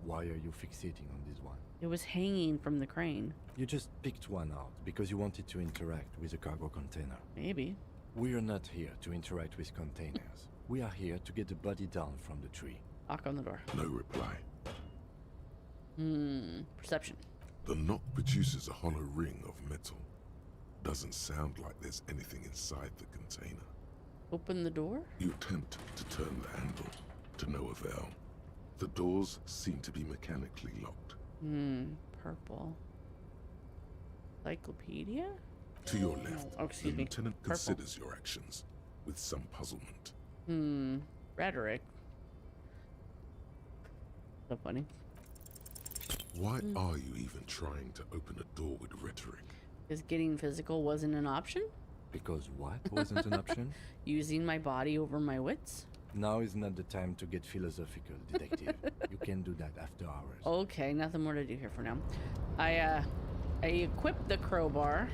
Why are you fixating on this one? It was hanging from the crane. You just picked one out because you wanted to interact with a cargo container. Maybe. We're not here to interact with containers. We are here to get the body down from the tree. Knock on the door. No reply. Perception. The knock produces a hollow ring of metal. Doesn't sound like there's anything inside the container. Open the door? You attempt to turn the handle, to no avail. The doors seem to be mechanically locked. Purple. Encyclopedia? To your left, Oh, the excuse me. lieutenant Purple. considers your actions with some puzzlement. Rhetoric. So funny. Why are you even trying to open a door with rhetoric? Because getting physical wasn't an option? Because what wasn't an option? Using my body over my wits? Now is not the time to get philosophical, detective. You can do that after hours. Okay, nothing more to do here for now. I equipped the crowbar.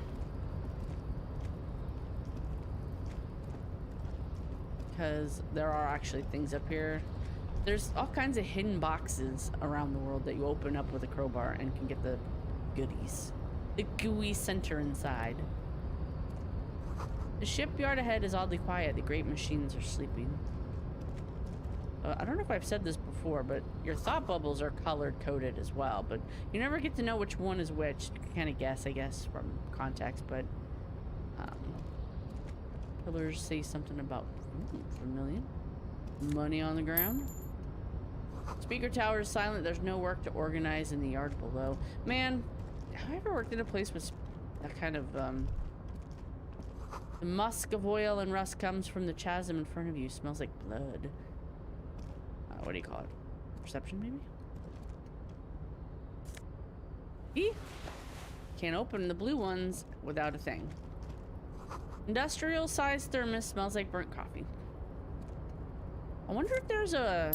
Because there are actually things up here. There's all kinds of hidden boxes around the world that you open up with a crowbar and can get the goodies. The gooey center inside. The shipyard ahead is oddly quiet. The great machines are sleeping. I don't know if I've said this before, but your thought bubbles are colored coded as well, but you never get to know which one is which. You can kind of guess, I guess, from context, but pillars say something about familiar. Money on the ground. Speaker tower is silent. There's no work to organize in the yard below. Man, have I ever worked in a place with that kind of the musk of oil and rust comes from the chasm in front of you. Smells like blood. What do you call it? Perception, maybe? Eee! Can't open the blue ones without a thing. Industrial sized thermos smells like burnt coffee. I wonder if there's a...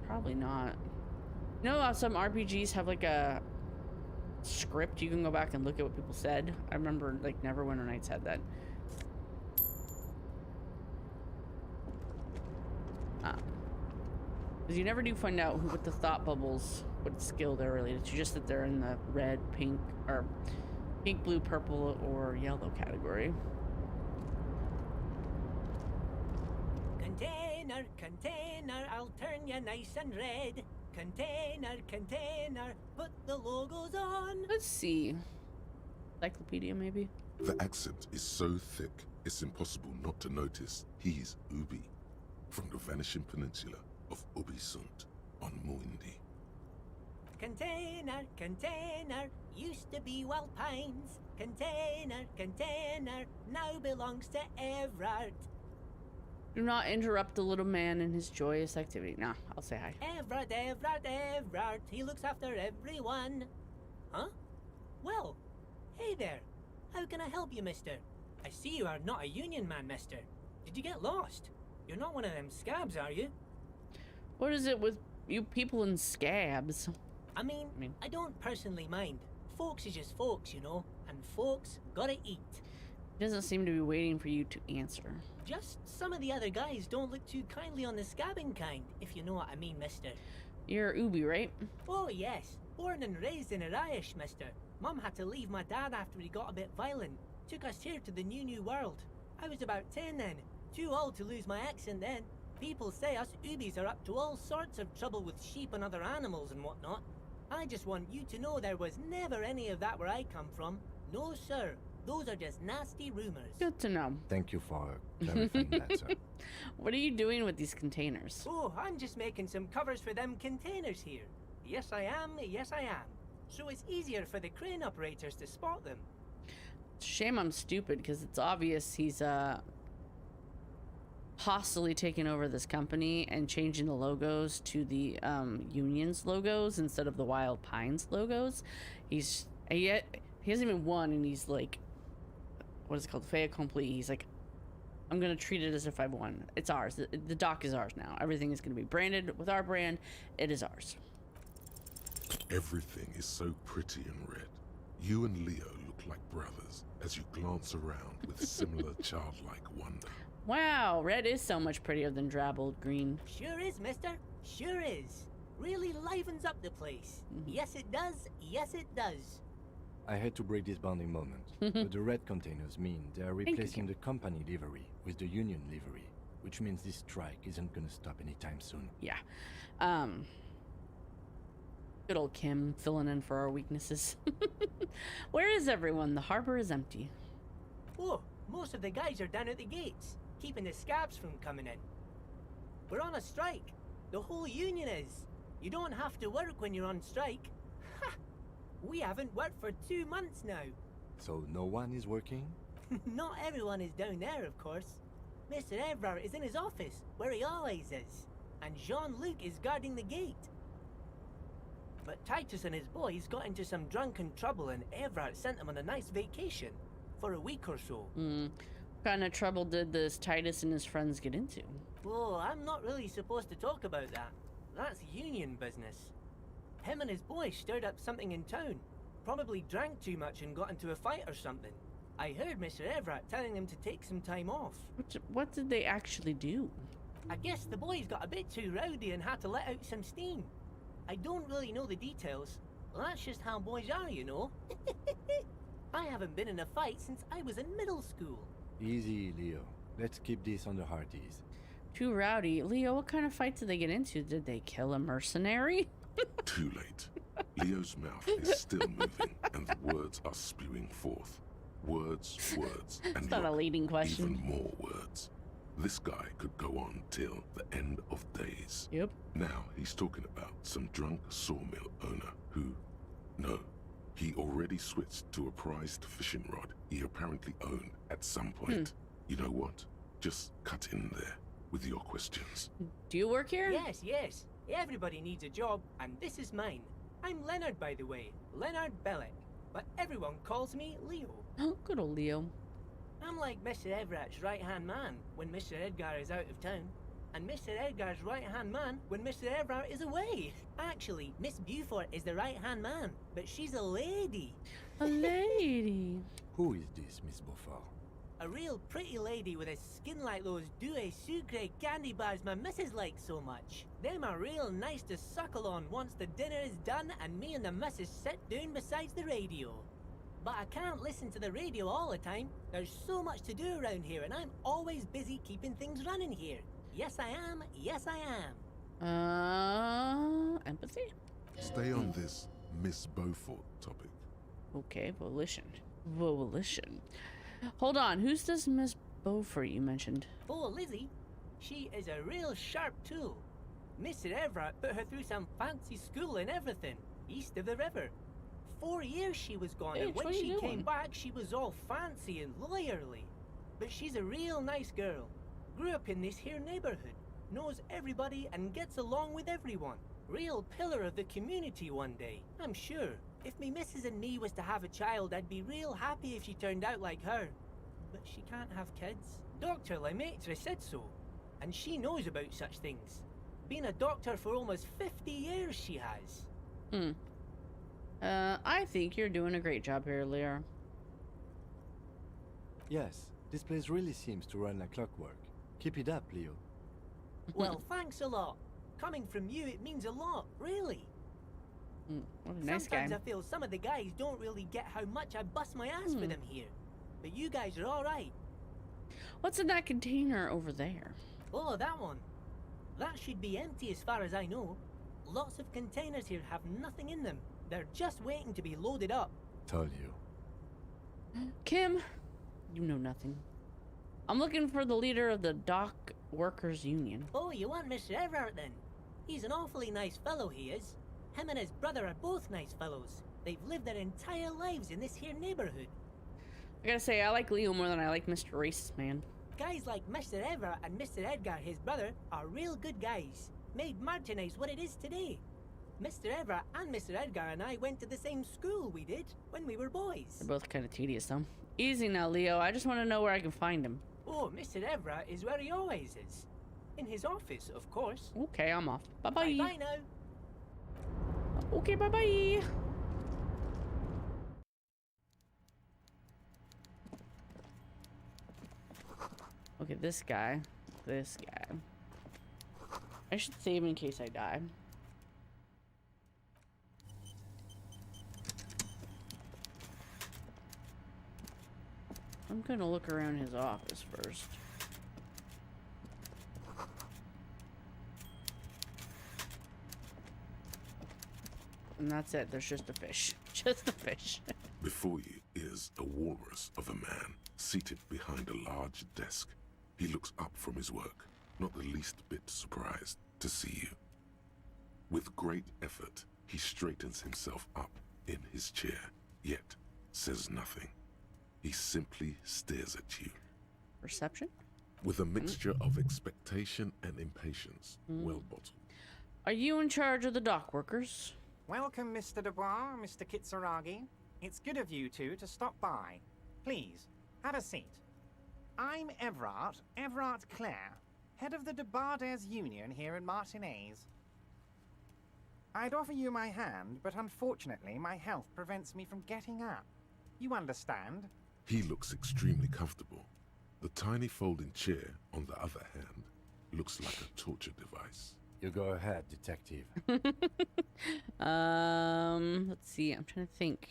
Probably not. You know how some RPGs have like a script? You can go back and look at what people said. I remember like Neverwinter Nights had that. Because you never do find out what the thought bubbles, what skill they're related to, just that they're in the red, pink, or pink, blue, purple, or yellow category. Container, container, I'll turn you nice and red. Container, container, put the logos on. Let's see. Encyclopedia, maybe? The accent is so thick, it's impossible not to notice he's Ubi, from the vanishing peninsula of Ubisunt on Muindi. Container, container, used to be Wild Pines. Container, container, now belongs to Everard. Do not interrupt the little man in his joyous activity. Nah, I'll say hi. Everard, Everard, Everard, he looks after everyone. Huh? Well, hey there. How can I help you, mister? I see you are not a union man, mister. Did you get lost? You're not one of them scabs, are you? What is it with you people in scabs? I mean, I don't personally mind. Folks is just folks, you know, and folks gotta eat. He doesn't seem to be waiting for you to answer. Just some of the other guys don't look too kindly on the scabbing kind, if you know what I mean, mister. You're Ubi, right? Oh, yes. Born and raised in Arish, mister. Mum had to leave my dad after he got a bit violent. Took us here to the new world. I was about 10 then. Too old to lose my accent then. People say us Ubis are up to all sorts of trouble with sheep and other animals and whatnot. I just want you to know there was never any of that where I come from. No, sir. Those are just nasty rumors. Good to know. Thank you for clarifying that, sir. What are you doing with these containers? Oh, I'm just making some covers for them containers here. Yes, I am. Yes, I am. So it's easier for the crane operators to spot them. It's a shame I'm stupid, because it's obvious he's hostily taking over this company and changing the logos to the Union's logos instead of the Wild Pines logos. He hasn't even won, and he's like, what is it called? Fait accompli. He's like, I'm gonna treat it as if I've won. It's ours. The dock is ours now. Everything is gonna be branded with our brand. It is ours. Everything is so pretty and red. You and Leo look like brothers as you glance around with similar childlike wonder. Wow, red is so much prettier than drabbled green. Sure is, mister. Sure is. Really livens up the place. Yes, it does. Yes, it does. I had to break this bonding moment, but the red containers mean they are replacing the company livery with the union livery, which means this strike isn't gonna stop anytime soon. Yeah. Good old Kim filling in for our weaknesses. Where is everyone? The harbor is empty. Oh, most of the guys are down at the gates, keeping the scabs from coming in. We're on a strike. The whole union is. You don't have to work when you're on strike. Ha! We haven't worked for 2 months now. So no one is working? Not everyone is down there, of course. Mr. Evrard is in his office, where he always is. And Jean-Luc is guarding the gate. But Titus and his boys got into some drunken trouble and Evrard sent them on a nice vacation. For a week or so. What kind of trouble did this Titus and his friends get into? Oh, I'm not really supposed to talk about that. That's union business. Him and his boys stirred up something in town. Probably drank too much and got into a fight or something. I heard Mr. Everett telling them to take some time off. What did they actually do? I guess the boys got a bit too rowdy and had to let out some steam. I don't really know the details. That's just how boys are, you know. I haven't been in a fight since I was in middle school. Easy, Leo. Let's keep this on the hearties. Too rowdy. Leo, what kind of fight did they get into? Did they kill a mercenary? Too late. Leo's mouth is still moving, and the words are spewing forth. Words, and It's not a leading question. even more words. This guy could go on till the end of days. Yep. Now he's talking about some drunk sawmill owner who... No, he already switched to a prized fishing rod he apparently owned at some point. You know what? Just cut in there with your questions. Do you work here? Yes. Everybody needs a job, and this is mine. I'm Leonard, by the way. Leonard Bellick. But everyone calls me Leo. Oh, good old Leo. I'm like Mr. Everett's right-hand man when Mr. Edgar is out of town, and Mr. Edgar's right-hand man when Mr. Everett is away. Actually, Miss Beaufort is the right-hand man, but she's a lady. A lady. Who is this, Miss Beaufort? A real pretty lady with a skin like those Douai Sucre candy bars my missus likes so much. Them are real nice to suckle on once the dinner is done and me and the missus sit down beside the radio. But I can't listen to the radio all the time. There's so much to do around here and I'm always busy keeping things running here. Yes, I am. Yes, I am. Empathy? Stay on this Miss Beaufort topic. Okay, volition. Hold on, who's this Miss Beaufort you mentioned? Oh, Lizzie. She is a real sharp tool. Mr. Everett put her through some fancy school and everything, east of the river. 4 years she was gone, Hey, and when what are she you came doing? back, she was all fancy and lawyerly. But she's a real nice girl. Grew up in this here neighborhood, knows everybody and gets along with everyone. Real pillar of the community one day, I'm sure. If me missus and me was to have a child, I'd be real happy if she turned out like her. But she can't have kids. Dr. Lemaitre said so, and she knows about such things. Been a doctor for almost 50 years she has. I think you're doing a great job here, Leo. Yes, this place really seems to run like clockwork. Keep it up, Leo. Well, thanks a lot. Coming from you, it means a lot, really. What a nice guy. Sometimes I feel some of the guys don't really get how much I bust my ass for them here. But you guys are alright. What's in that container over there? Oh, that one. That should be empty as far as I know. Lots of containers here have nothing in them. They're just waiting to be loaded up. Told you. Kim, you know nothing. I'm looking for the leader of the Dock Workers Union. Oh, you want Mr. Everett then? He's an awfully nice fellow, he is. Him and his brother are both nice fellows. They've lived their entire lives in this here neighborhood. I gotta say, I like Leo more than I like Mr. Racist Man. Guys like Mr. Everett and Mr. Edgar, his brother, are real good guys. Made Martinez what it is today. Mr. Everett and Mr. Edgar and I went to the same school we did when we were boys. They're both kind of tedious, though. Easy now, Leo. I just want to know where I can find him. Oh, Mr. Everett is where he always is. In his office, of course. Okay, I'm off. Bye-bye. Bye-bye now. Okay, bye-bye. Okay, this guy. I should save in case I die. I'm gonna look around his office first. And that's it. There's just a fish. Just a fish. Before you is a walrus of a man seated behind a large desk. He looks up from his work, not the least bit surprised to see you. With great effort, he straightens himself up in his chair, yet says nothing. He simply stares at you. Perception? With a mixture of expectation and impatience, well bottled. Are you in charge of the dock workers? Welcome, Mr. Dubois, Mr. Kitsuragi. It's good of you two to stop by. Please, have a seat. I'm Everard Clare, head of the Debarders Union here in Martinez. I'd offer you my hand, but unfortunately my health prevents me from getting up. You understand? He looks extremely comfortable. The tiny folding chair, on the other hand, looks like a torture device. You go ahead, detective. Let's see. I'm trying to think.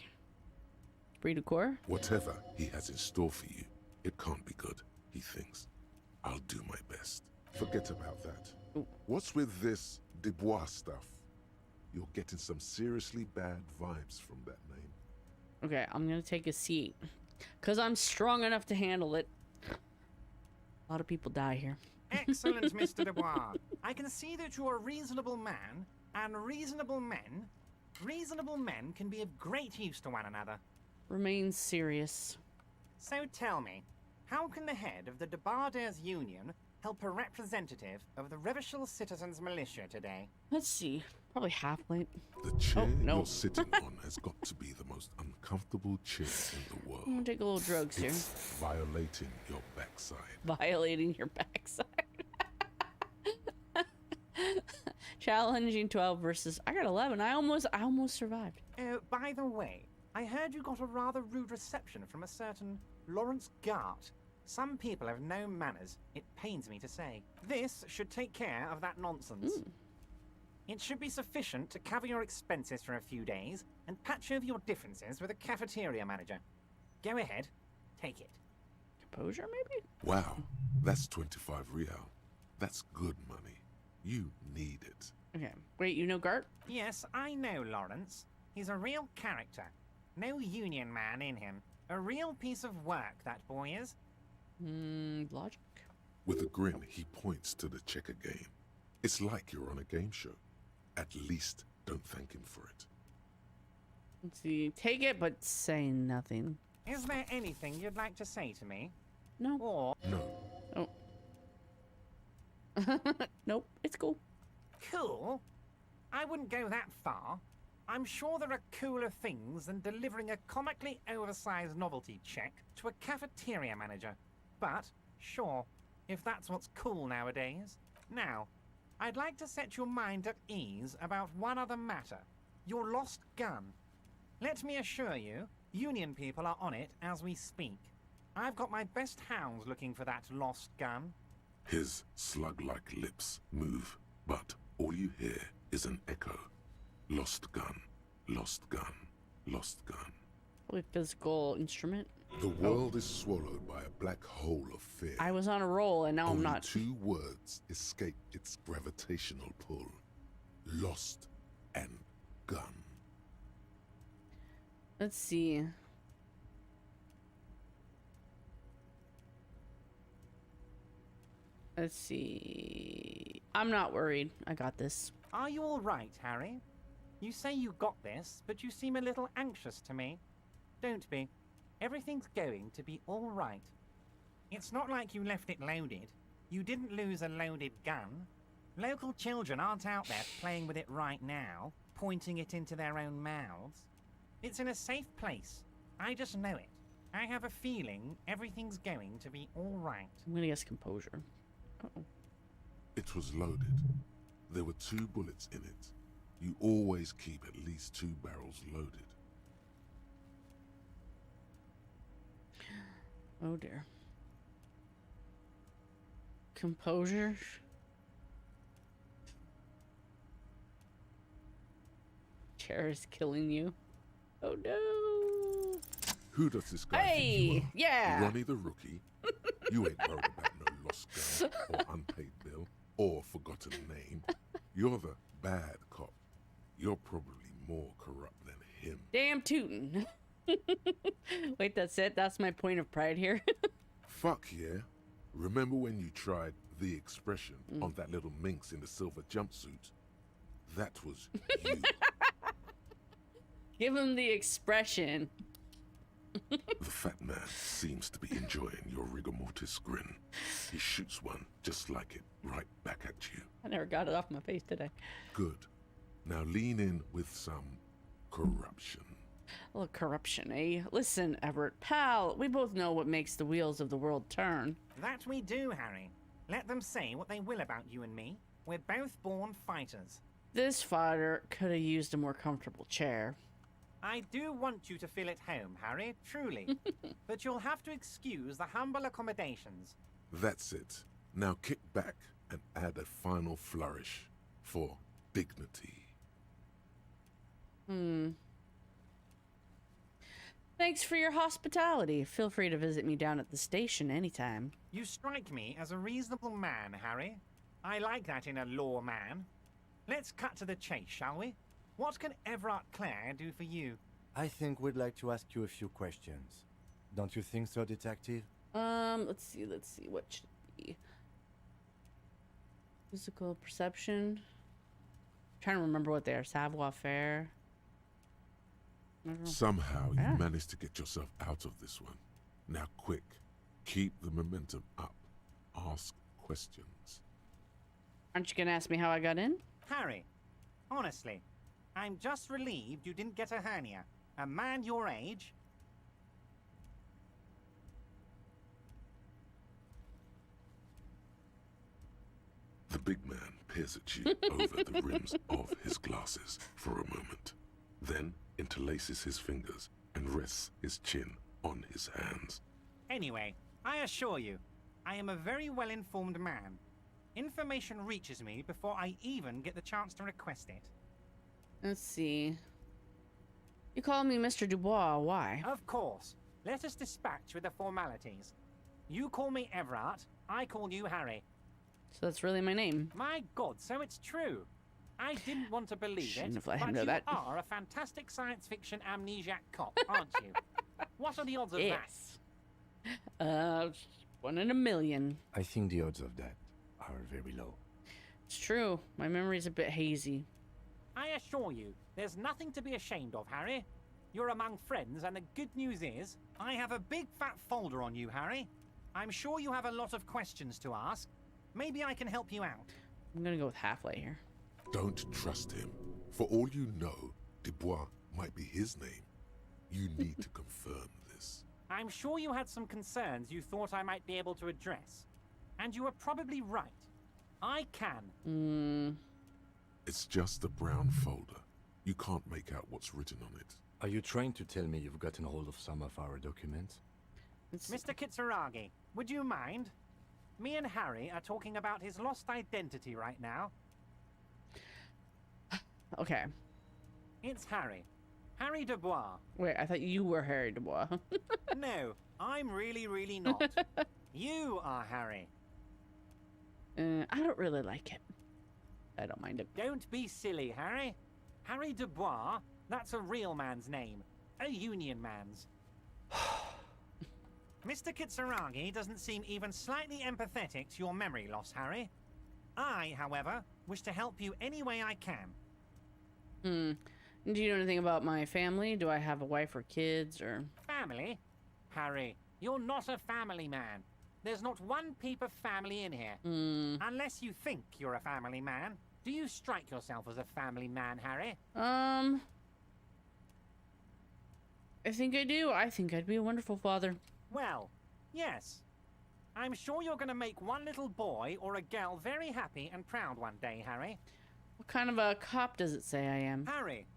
Brie de Corps? Whatever he has in store for you, it can't be good, he thinks. I'll do my best. Forget about that. Ooh. What's with this Dubois stuff? You're getting some seriously bad vibes from that name. Okay, I'm gonna take a seat. Because I'm strong enough to handle it. A lot of people die here. Excellent, Mr. Dubois. I can see that you're a reasonable man, and reasonable men can be of great use to one another. Remain serious. So tell me, how can the head of the Debarders Union help a representative of the Revachol Citizens Militia today? Let's see. Probably half late. The chair no. you're sitting on has got to be the most uncomfortable chair in the world. I'm gonna take a little drugs here. It's violating your backside. Violating your backside. Challenging 12 versus I got 11. I almost survived. Oh, by the way, I heard you got a rather rude reception from a certain Lawrence Gart. Some people have no manners, it pains me to say. This should take care of that nonsense. It should be sufficient to cover your expenses for a few days and patch over your differences with a cafeteria manager. Go ahead, take it. Composure, maybe? Wow, that's 25 real. That's good money. You need it. Okay. Wait, you know Gart? Yes, I know Lawrence. He's a real character. No union man in him. A real piece of work, that boy is. Logic? With a grin, he points to the checker game. It's like you're on a game show. At least don't thank him for it. Let's see. Take it, but say nothing. Is there anything you'd like to say to me? No. Or... No. Oh. Nope, it's cool. Cool? I wouldn't go that far. I'm sure there are cooler things than delivering a comically oversized novelty check to a cafeteria manager. But, sure, if that's what's cool nowadays. Now, I'd like to set your mind at ease about one other matter. Your lost gun. Let me assure you, Union people are on it as we speak. I've got my best hounds looking for that lost gun. His slug-like lips move, but all you hear is an echo. Lost gun, lost gun, lost gun. Probably physical instrument. The world is swallowed by a black hole of fear. I was on a roll and now Only I'm not. 2 words escape its gravitational pull. Lost and gun. Let's see. Let's see. I'm not worried. I got this. Are you all right, Harry? You say you got this, but you seem a little anxious to me. Don't be. Everything's going to be all right. It's not like you left it loaded. You didn't lose a loaded gun. Local children aren't out there playing with it right now, pointing it into their own mouths. It's in a safe place. I just know it. I have a feeling everything's going to be all right. I'm gonna guess composure. Uh-oh. It was loaded. There were 2 bullets in it. You always keep at least 2 barrels loaded. Oh dear. Composure. Chair is killing you. Oh no. Who does this guy think you Hey, are? yeah. Ronnie the rookie? You ain't worried about no lost gun or unpaid bill or forgotten name. You're the bad cop. You're probably more corrupt than him. Damn tootin'. Wait, that's it? That's my point of pride here. Fuck yeah. Remember when you tried the expression on that little minx in the silver jumpsuit? that was you. Give him the expression. The fat man seems to be enjoying your rigor mortis grin. He shoots one just like it right back at you. I never got it off my face today. Good. Now lean in with some corruption. A little corruption, eh? Listen, Everett, pal, we both know what makes the wheels of the world turn. That we do, Harry. Let them say what they will about you and me. We're both born fighters. This fighter could have used a more comfortable chair. I do want you to feel at home, Harry, truly. But you'll have to excuse the humble accommodations. That's it. Now kick back and add a final flourish for dignity. Thanks for your hospitality. Feel free to visit me down at the station anytime. You strike me as a reasonable man, Harry. I like that in a law man. Let's cut to the chase, shall we? What can Everard Clare do for you? I think we'd like to ask you a few questions. Don't you think so, Detective? Let's see, what should it be? Physical perception. Trying to remember what they are. Savoir, Faire. Somehow you managed to get yourself out of this one. Now quick, keep the momentum up. Ask questions. Aren't you gonna ask me how I got in? Harry, honestly, I'm just relieved you didn't get a hernia. A man your age... The big man peers at you over the rims of his glasses for a moment, then interlaces his fingers and rests his chin on his hands. Anyway, I assure you, I am a very well-informed man. Information reaches me before I even get the chance to request it. Let's see. You call me Mr. Dubois, why? Of course. Let us dispatch with the formalities. You call me Everard, I call you Harry. So that's really my name. My God, so it's true. I didn't want to believe Shouldn't it, have let but him know you that. are a fantastic science fiction amnesiac cop, aren't you? What are the odds of Yes. 1 in a million. I think the odds of that are very low. It's true. My memory's a bit hazy. that? I assure you, there's nothing to be ashamed of, Harry. You're among friends, and the good news is, I have a big fat folder on you, Harry. I'm sure you have a lot of questions to ask. Maybe I can help you out. I'm gonna go with halfway here. Don't trust him. For all you know, Dubois might be his name. You need to confirm this. I'm sure you had some concerns you thought I might be able to address. And you were probably right. I can. It's just a brown folder. You can't make out what's written on it. Are you trying to tell me you've gotten hold of some of our documents? Mr. Kitsuragi, would you mind? Me and Harry are talking about his lost identity right now. Okay. It's Harry. Harry Dubois. Wait, I thought you were Harry Dubois. No, I'm really not. You are Harry. I don't really like it. I don't mind it. Don't be silly, Harry. Harry Dubois, that's a real man's name. A union man's. Mr. Kitsuragi doesn't seem even slightly empathetic to your memory loss, Harry. I, however, wish to help you any way I can. Do you know anything about my family? Do I have a wife or kids or... Family? Harry, you're not a family man. There's not one peep of family in here. Unless you think you're a family man. Do you strike yourself as a family man, Harry? I think I do. I think I'd be a wonderful father. Well, yes. I'm sure you're going to make one little boy or a girl very happy and proud one day, Harry. What kind of a cop does it say I am? Harry,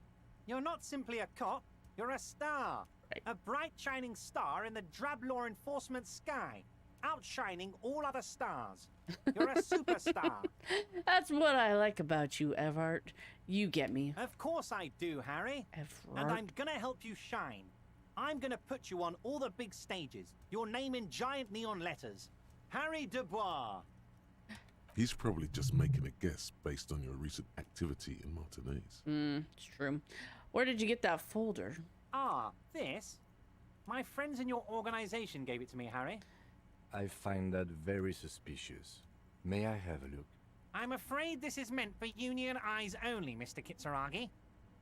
you're not simply a cop, you're a star. Right. A bright shining star in the drab law enforcement sky, outshining all other stars. You're a superstar. That's what I like about you, Everett. You get me. Of course I do, Harry. Everett. And I'm gonna help you shine. I'm gonna put you on all the big stages. Your name in giant neon letters. Harry Dubois. He's probably just making a guess based on your recent activity in Martinez. It's true. Where did you get that folder? Ah, this? My friends in your organization gave it to me, Harry. I find that very suspicious. May I have a look? I'm afraid this is meant for Union eyes only, Mr. Kitsuragi.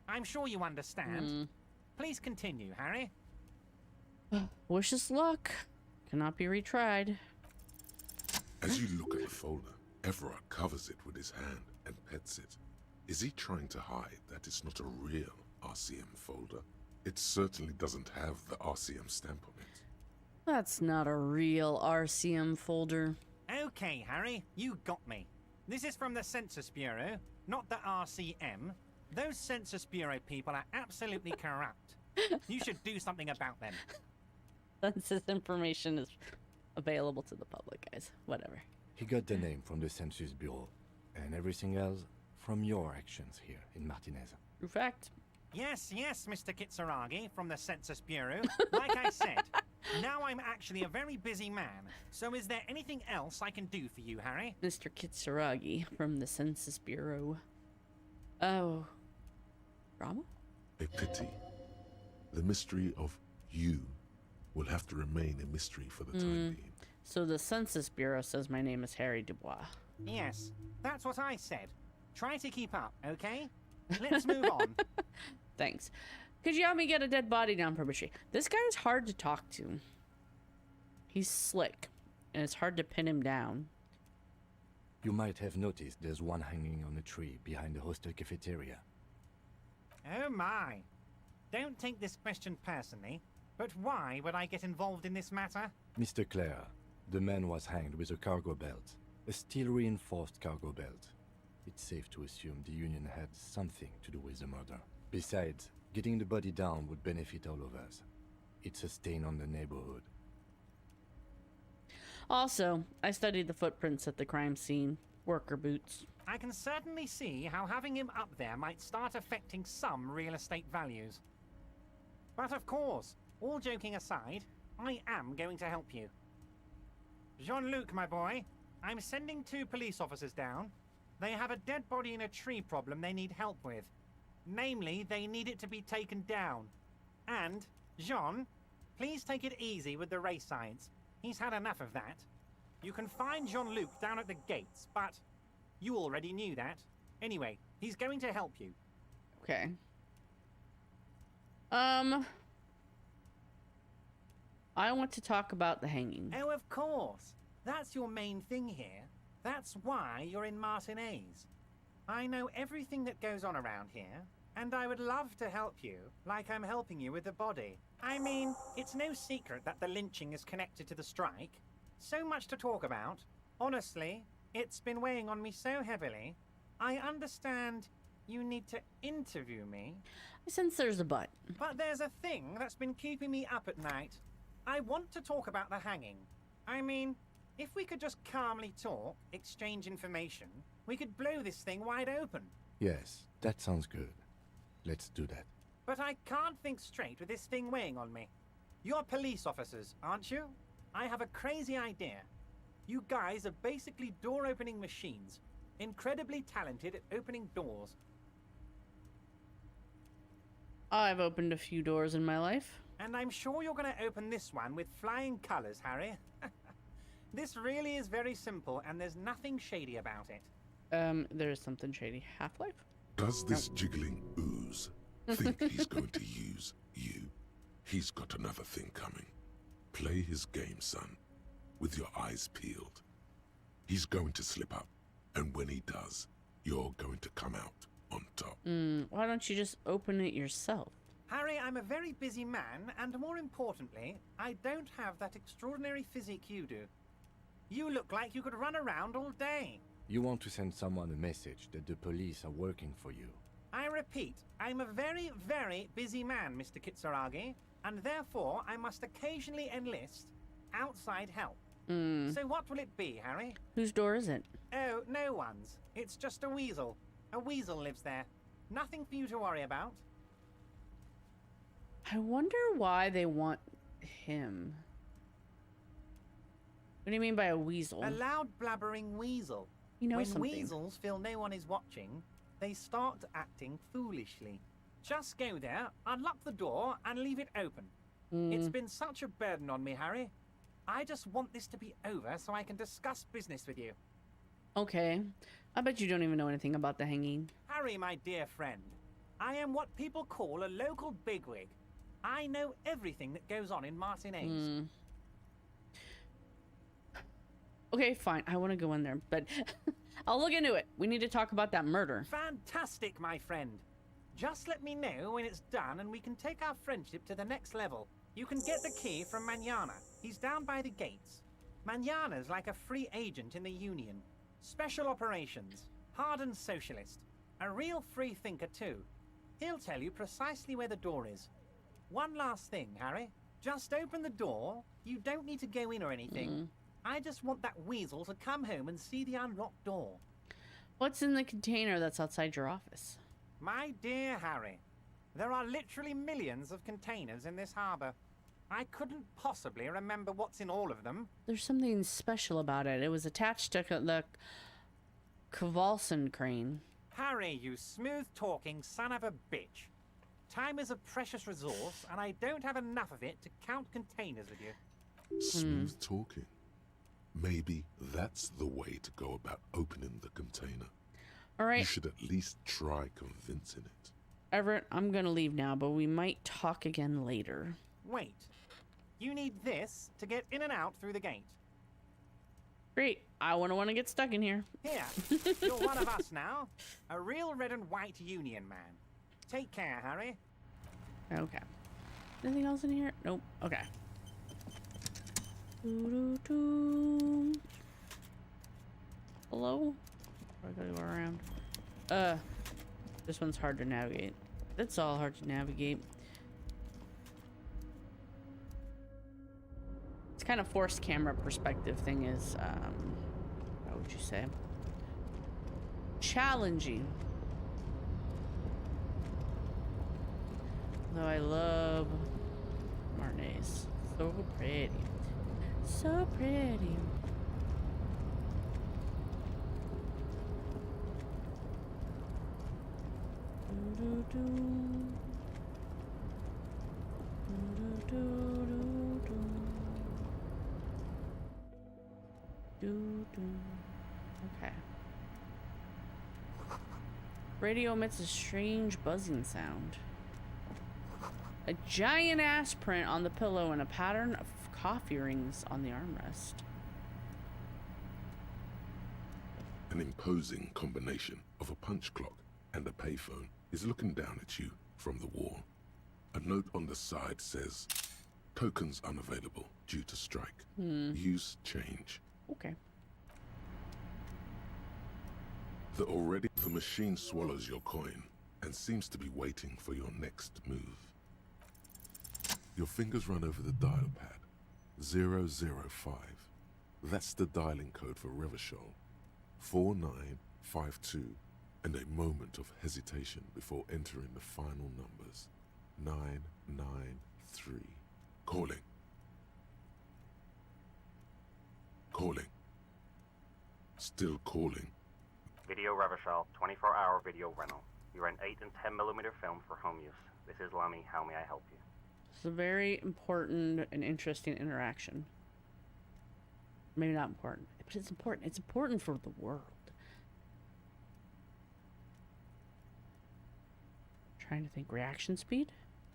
I'm sure you understand. Please continue, Harry. Wish us luck. Cannot be retried. As you look at the folder, Everard covers it with his hand and pets it. Is he trying to hide that it's not a real RCM folder? It certainly doesn't have the RCM stamp on it. That's not a real RCM folder. Okay, Harry, you got me. This is from the Census Bureau, not the RCM. Those Census Bureau people are absolutely corrupt. You should do something about them. Census information is available to the public, guys. Whatever. He got the name from the Census Bureau, and everything else from your actions here in Martinez. True fact. Yes, Mr. Kitsuragi from the Census Bureau. Like I said, now I'm actually a very busy man. So is there anything else I can do for you, Harry? Mr. Kitsuragi from the Census Bureau. Oh. Drama? A pity. The mystery of you will have to remain a mystery for the time being. So the Census Bureau says my name is Harry Dubois. Yes, that's what I said. Try to keep up, okay? Let's move on. Thanks. Could you help me get a dead body down from a tree? This guy is hard to talk to. He's slick, and it's hard to pin him down. You might have noticed there's one hanging on a tree behind the hostel cafeteria. Oh my. Don't take this question personally, but why would I get involved in this matter? Mr. Clare, the man was hanged with a cargo belt, a steel-reinforced cargo belt. It's safe to assume the Union had something to do with the murder. Besides, getting the body down would benefit all of us. It's a stain on the neighborhood. Also, I studied the footprints at the crime scene. Worker boots. I can certainly see how having him up there might start affecting some real estate values. But of course, all joking aside, I am going to help you. Jean-Luc, my boy, I'm sending 2 police officers down. They have a dead body in a tree problem they need help with. Namely, they need it to be taken down. And, Jean, please take it easy with the race science. He's had enough of that. You can find Jean-Luc down at the gates, but you already knew that. Anyway, he's going to help you. Okay. I want to talk about the hanging. Oh, of course. That's your main thing here. That's why you're in Martinez. I know everything that goes on around here, and I would love to help you, like I'm helping you with the body. I mean, it's no secret that the lynching is connected to the strike. So much to talk about. Honestly, it's been weighing on me so heavily. I understand you need to interview me. I sense there's a but. But there's a thing that's been keeping me up at night. I want to talk about the hanging. I mean, if we could just calmly talk, exchange information, we could blow this thing wide open. Yes, that sounds good. Let's do that. But I can't think straight with this thing weighing on me. You're police officers, aren't you? I have a crazy idea. You guys are basically door-opening machines. Incredibly talented at opening doors. I've opened a few doors in my life. And I'm sure you're going to open this one with flying colors, Harry. This really is very simple, and there's nothing shady about it. There is something shady. Half-Life? Does this jiggling ooze think he's going to use you? He's got another thing coming. Play his game, son, with your eyes peeled. He's going to slip up, and when he does, you're going to come out on top. Why don't you just open it yourself? Harry, I'm a very busy man, and more importantly, I don't have that extraordinary physique you do. You look like you could run around all day. You want to send someone a message that the police are working for you. I repeat, I'm a very, very busy man, Mr. Kitsuragi, and therefore I must occasionally enlist outside help. So what will it be, Harry? Whose door is it? Oh, no one's. It's just a weasel. A weasel lives there. Nothing for you to worry about. I wonder why they want him. What do you mean by a weasel? A loud blabbering weasel. You know when something. weasels feel no one is watching, they start acting foolishly. Just go there, unlock the door, and leave it open. It's been such a burden on me, Harry. I just want this to be over so I can discuss business with you. Okay. I bet you don't even know anything about the hanging. Harry, my dear friend, I am what people call a local bigwig. I know everything that goes on in Martinez. Okay, fine. I want to go in there, but I'll look into it. We need to talk about that murder. Fantastic, my friend. Just let me know when it's done and we can take our friendship to the next level. You can get the key from Manana. He's down by the gates. Manana's like a free agent in the Union. Special operations. Hardened socialist. A real free thinker, too. He'll tell you precisely where the door is. One last thing, Harry. Just open the door. You don't need to go in or anything. I just want that weasel to come home and see the unlocked door. What's in the container that's outside your office? My dear Harry, there are literally millions of containers in this harbor. I couldn't possibly remember what's in all of them. There's something special about it. It was attached to the Kvalson crane. Harry, you smooth-talking son of a bitch. Time is a precious resource, and I don't have enough of it to count containers with you. Smooth talking. Maybe that's the way to go about opening the container. All right. You should at least try convincing it. Everett, I'm gonna leave now, but we might talk again later. Wait. You need this to get in and out through the gate. Great. I want to get stuck in here. Here, you're one of us now. A real red and white Union man. Take care, Harry. Okay. Anything else in here? Nope. Okay. Doo-doo-doo. Hello? I gotta go around. This one's hard to navigate. That's all hard to navigate. It's kind of forced camera perspective thing is, how would you say? Challenging. Though I love Martinez. So pretty. So pretty. Okay. Radio emits a strange buzzing sound. A giant ass print on the pillow and a pattern of coffee rings on the armrest. An imposing combination of a punch clock and a payphone is looking down at you from the wall. A note on the side says, tokens unavailable due to strike. Use change. Okay. The machine swallows your coin and seems to be waiting for your next move. Your fingers run over the dial pad. 005. That's the dialing code for Revachol. 4952. And a moment of hesitation before entering the final numbers. 993. Calling. Calling. Still calling. Video Revachol, 24-hour video rental. You rent 8 and 10mm film for home use. This is Lammy. How may I help you? It's a very important and interesting interaction. Maybe not important, but it's important. It's important for the world. Trying to think. Reaction speed?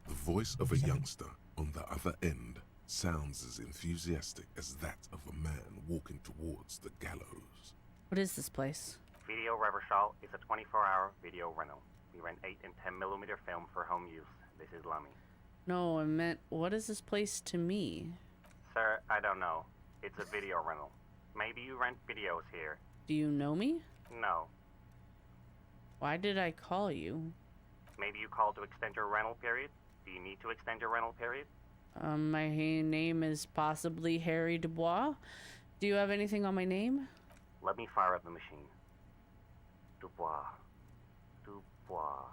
The voice of a youngster on the other end sounds as enthusiastic as that of a man walking towards the gallows. What is this place? Video Revachol is a 24-hour video rental. We rent 8 and 10mm film for home use. This is Lammy. No, I meant, what is this place to me? Sir, I don't know. It's a video rental. Maybe you rent videos here. Do you know me? No. Why did I call you? Maybe you called to extend your rental period? Do you need to extend your rental period? My name is possibly Harry Dubois. Do you have anything on my name? Let me fire up the machine. Dubois. Dubois.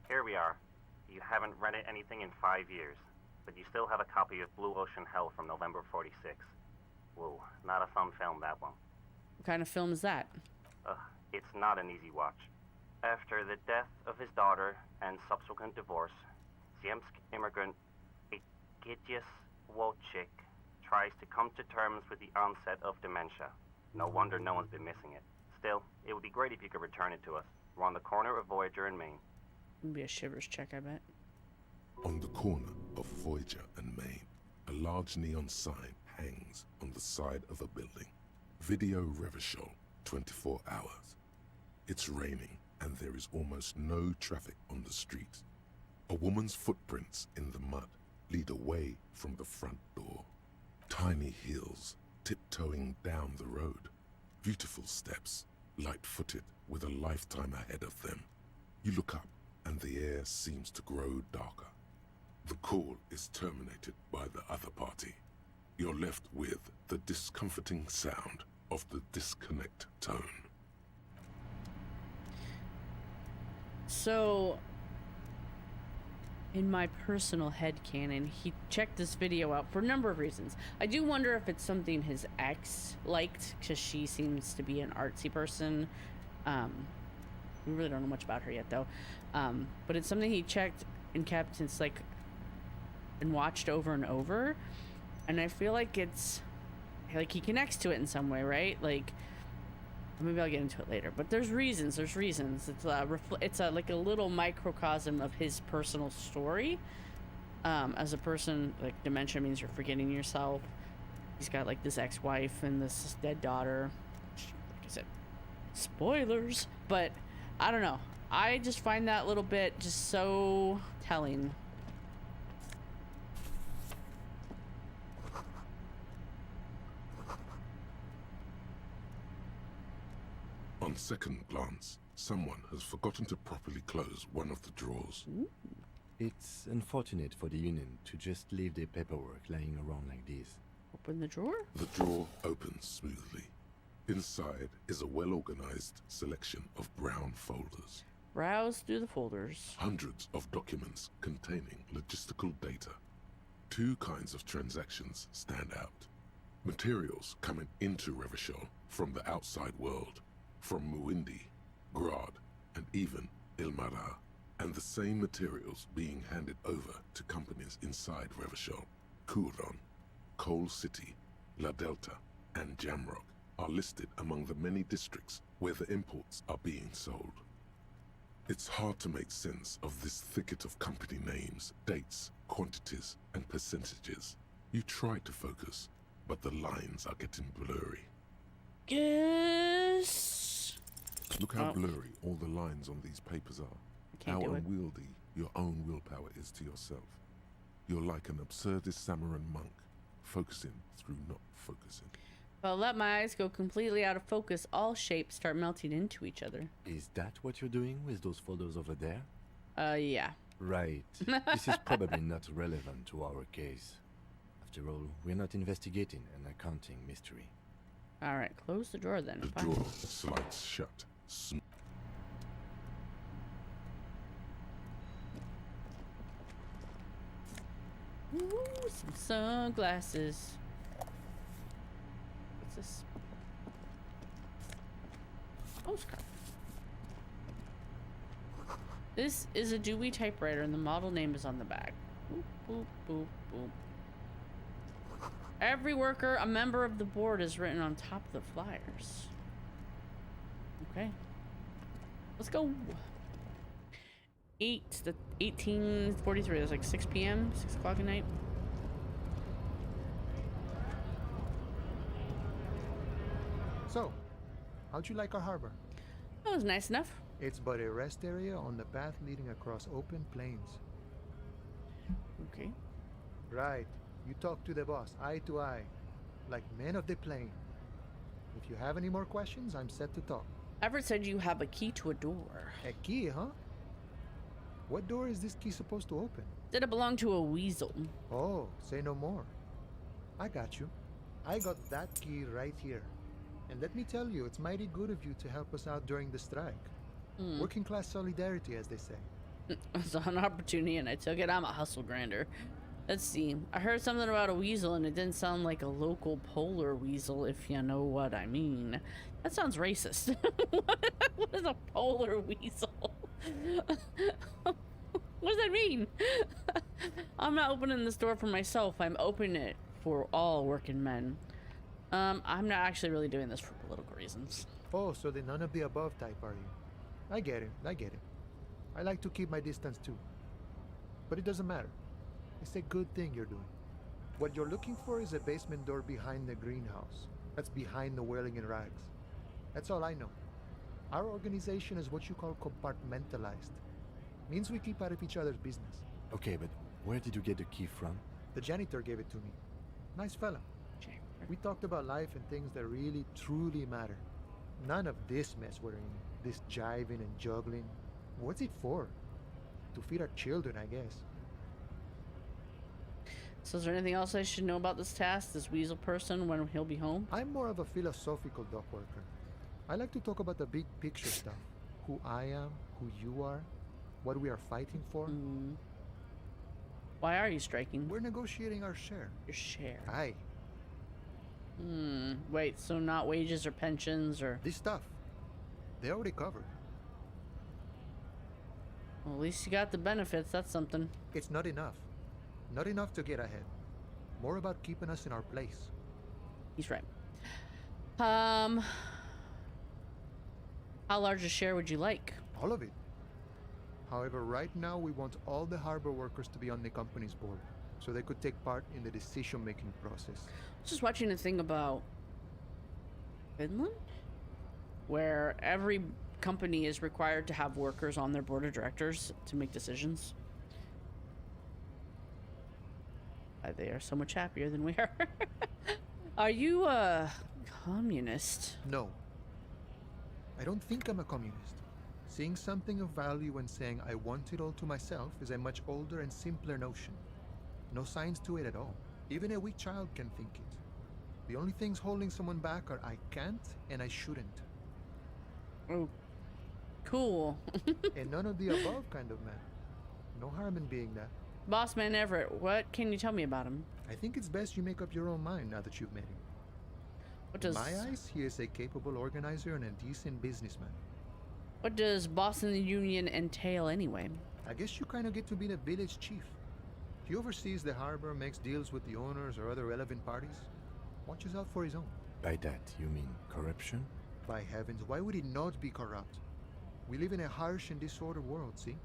Here we are. You haven't rented anything in 5 years, but you still have a copy of Blue Ocean Hell from November '46. Whoa, not a fun film, that one. What kind of film is that? It's not an easy watch. After the death of his daughter and subsequent divorce, Ziemsk immigrant Egidius Wojcik tries to come to terms with the onset of dementia. No wonder no one's been missing it. Still, it would be great if you could return it to us. We're on the corner of Voyager and Maine. It'd be a shivers check, I bet. On the corner of Voyager and Maine, a large neon sign hangs on the side of a building. Video Revachol, 24 hours. It's raining and there is almost no traffic on the street. A woman's footprints in the mud lead away from the front door. Tiny heels tiptoeing down the road. Beautiful steps, light-footed with a lifetime ahead of them. You look up and the air seems to grow darker. The call is terminated by the other party. You're left with the discomforting sound of the disconnect tone. So, in my personal headcanon, he checked this video out for a number of reasons. I do wonder if it's something his ex liked, because she seems to be an artsy person. We really don't know much about her yet, though. But it's something he checked and kept since, like, and watched over and over. And I feel like it's, like, he connects to it in some way, right? Like, maybe I'll get into it later. But there's reasons. It's like a little microcosm of his personal story. As a person, like, dementia means you're forgetting yourself. He's got, like, this ex-wife and this dead daughter. Like I said, spoilers. But I don't know. I just find that little bit just so telling. On second glance, someone has forgotten to properly close one of the drawers. It's unfortunate for the Union to just leave their paperwork lying around like this. Open the drawer? The drawer opens smoothly. Inside is a well-organized selection of brown folders. Browse through the folders. Hundreds of documents containing logistical data. Two kinds of transactions stand out. Materials coming into Revachol from the outside world, from Muindi, Grad, and even Ilmara, and the same materials being handed over to companies inside Revachol. Kuron, Coal City, La Delta, and Jamrock are listed among the many districts where the imports are being sold. It's hard to make sense of this thicket of company names, dates, quantities, and percentages. You try to focus, but the lines are getting blurry. Guess. Look how blurry all the lines on these papers are. How unwieldy your own willpower is to yourself. You're like an absurdist Samaran monk, focusing through not focusing. If I let my eyes go completely out of focus, all shapes start melting into each other. Is that what you're doing with those folders over there? Yeah. Right. This is probably not relevant to our case. After all, we're not investigating an accounting mystery. Alright, close the drawer then. The Fine. drawer slides shut. Ooh, some sunglasses. What's this? Postcard. This is a Dewey typewriter and the model name is on the back. Boop, boop, boop, boop. Every worker, a member of the board, is written on top of the flyers. Okay. Let's go. 1843. That's like 6 p.m., 6 o'clock at night. So, how'd you like our harbor? That was nice enough. It's but a rest area on the path leading across open plains. Okay. Right. You talk to the boss, eye to eye, like men of the plain. If you have any more questions, I'm set to talk. Everett said you have a key to a door. A key, huh? What door is this key supposed to open? Did it belong to a weasel? Oh, say no more. I got you. I got that key right here. And let me tell you, it's mighty good of you to help us out during the strike. Working class solidarity, as they say. I saw an opportunity and I took it. I'm a hustle grinder. Let's see. I heard something about a weasel and it didn't sound like a local polar weasel, if you know what I mean. That sounds racist. What is a polar weasel? What does that mean? I'm not opening this door for myself. I'm opening it for all working men. I'm not actually really doing this for political reasons. Oh, so the none of the above type are you? I get it, I get it. I like to keep my distance too. But it doesn't matter. It's a good thing you're doing. What you're looking for is a basement door behind the greenhouse. That's behind the wailing in rags. That's all I know. Our organization is what you call compartmentalized. Means we keep out of each other's business. Okay, but where did you get the key from? The janitor gave it to me. Nice fella. We talked about life and things that really, truly matter. None of this mess we're in. This jiving and juggling. What's it for? To feed our children, I guess. So is there anything else I should know about this task, this weasel person, when he'll be home? I'm more of a philosophical dock worker. I like to talk about the big picture stuff. Who I am, who you are, what we are fighting for. Why are you striking? We're negotiating our share. Your share. Aye. Wait, so not wages or pensions or... This stuff. They already covered. Well, at least you got the benefits, that's something. It's not enough. Not enough to get ahead. More about keeping us in our place. He's right. How large a share would you like? All of it. However, right now we want all the harbor workers to be on the company's board, so they could take part in the decision-making process. I was just watching a thing about Finland, where every company is required to have workers on their board of directors to make decisions. They are so much happier than we are. Are you a communist? No. I don't think I'm a communist. Seeing something of value and saying I want it all to myself is a much older and simpler notion. No science to it at all. Even a weak child can think it. The only things holding someone back are I can't and I shouldn't. Oh, cool. And none of the above kind of man. No harm in being that. Boss Man Everett, what can you tell me about him? I think it's best you make up your own mind now that you've met him. What does... In my eyes, he is a capable organizer and a decent businessman. What does boss in the union entail anyway? I guess you kind of get to be the village chief. He oversees the harbor, makes deals with the owners or other relevant parties. Watches out for his own. By that, you mean corruption? By heavens, why would he not be corrupt? We live in a harsh and disordered world, see?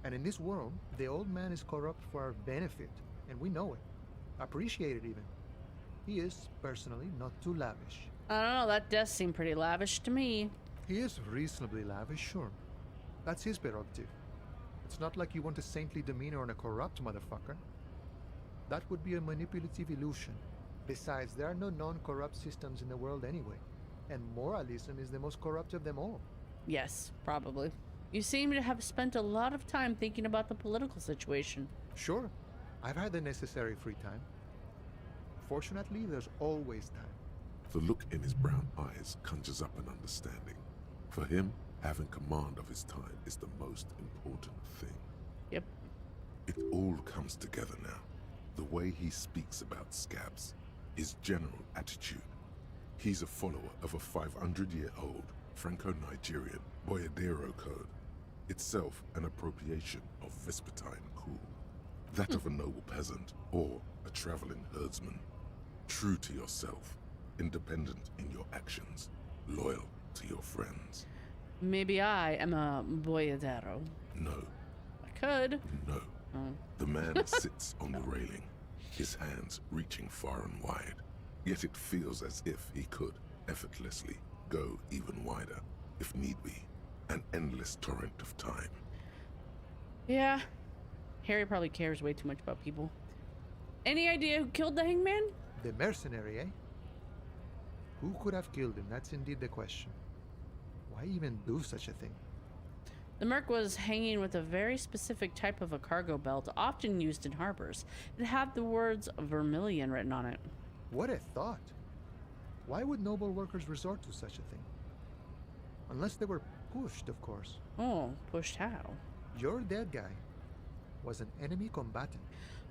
And in this world, the old man is corrupt for our benefit, and we know it. Appreciate it even. He is, personally, not too lavish. I don't know, that does seem pretty lavish to me. He is reasonably lavish, sure. That's his prerogative. It's not like you want a saintly demeanor on a corrupt motherfucker. That would be a manipulative illusion. Besides, there are no non-corrupt systems in the world anyway. And moralism is the most corrupt of them all. Yes, probably. You seem to have spent a lot of time thinking about the political situation. Sure. I've had the necessary free time. Fortunately, there's always time. The look in his brown eyes conjures up an understanding. For him, having command of his time is the most important thing. Yep. It all comes together now. The way he speaks about scabs, his general attitude. He's a follower of a 500-year-old Franco-Nigerian Boyadero code, itself an appropriation of Vespertine cool. That of a noble peasant or a traveling herdsman. True to yourself, independent in your actions, loyal to your friends. Maybe I am a boyadero. No. I could. No. Oh. The man sits on the railing, his hands reaching far and wide. Yet it feels as if he could, effortlessly, go even wider, if need be. An endless torrent of time. Yeah. Harry probably cares way too much about people. Any idea who killed the hangman? The mercenary, eh? Who could have killed him? That's indeed the question. Why even do such a thing? The Merc was hanging with a very specific type of a cargo belt, often used in harbors. It had the words Vermilion written on it. What a thought! Why would noble workers resort to such a thing? Unless they were pushed, of course. Oh, pushed how? Your dead guy was an enemy combatant.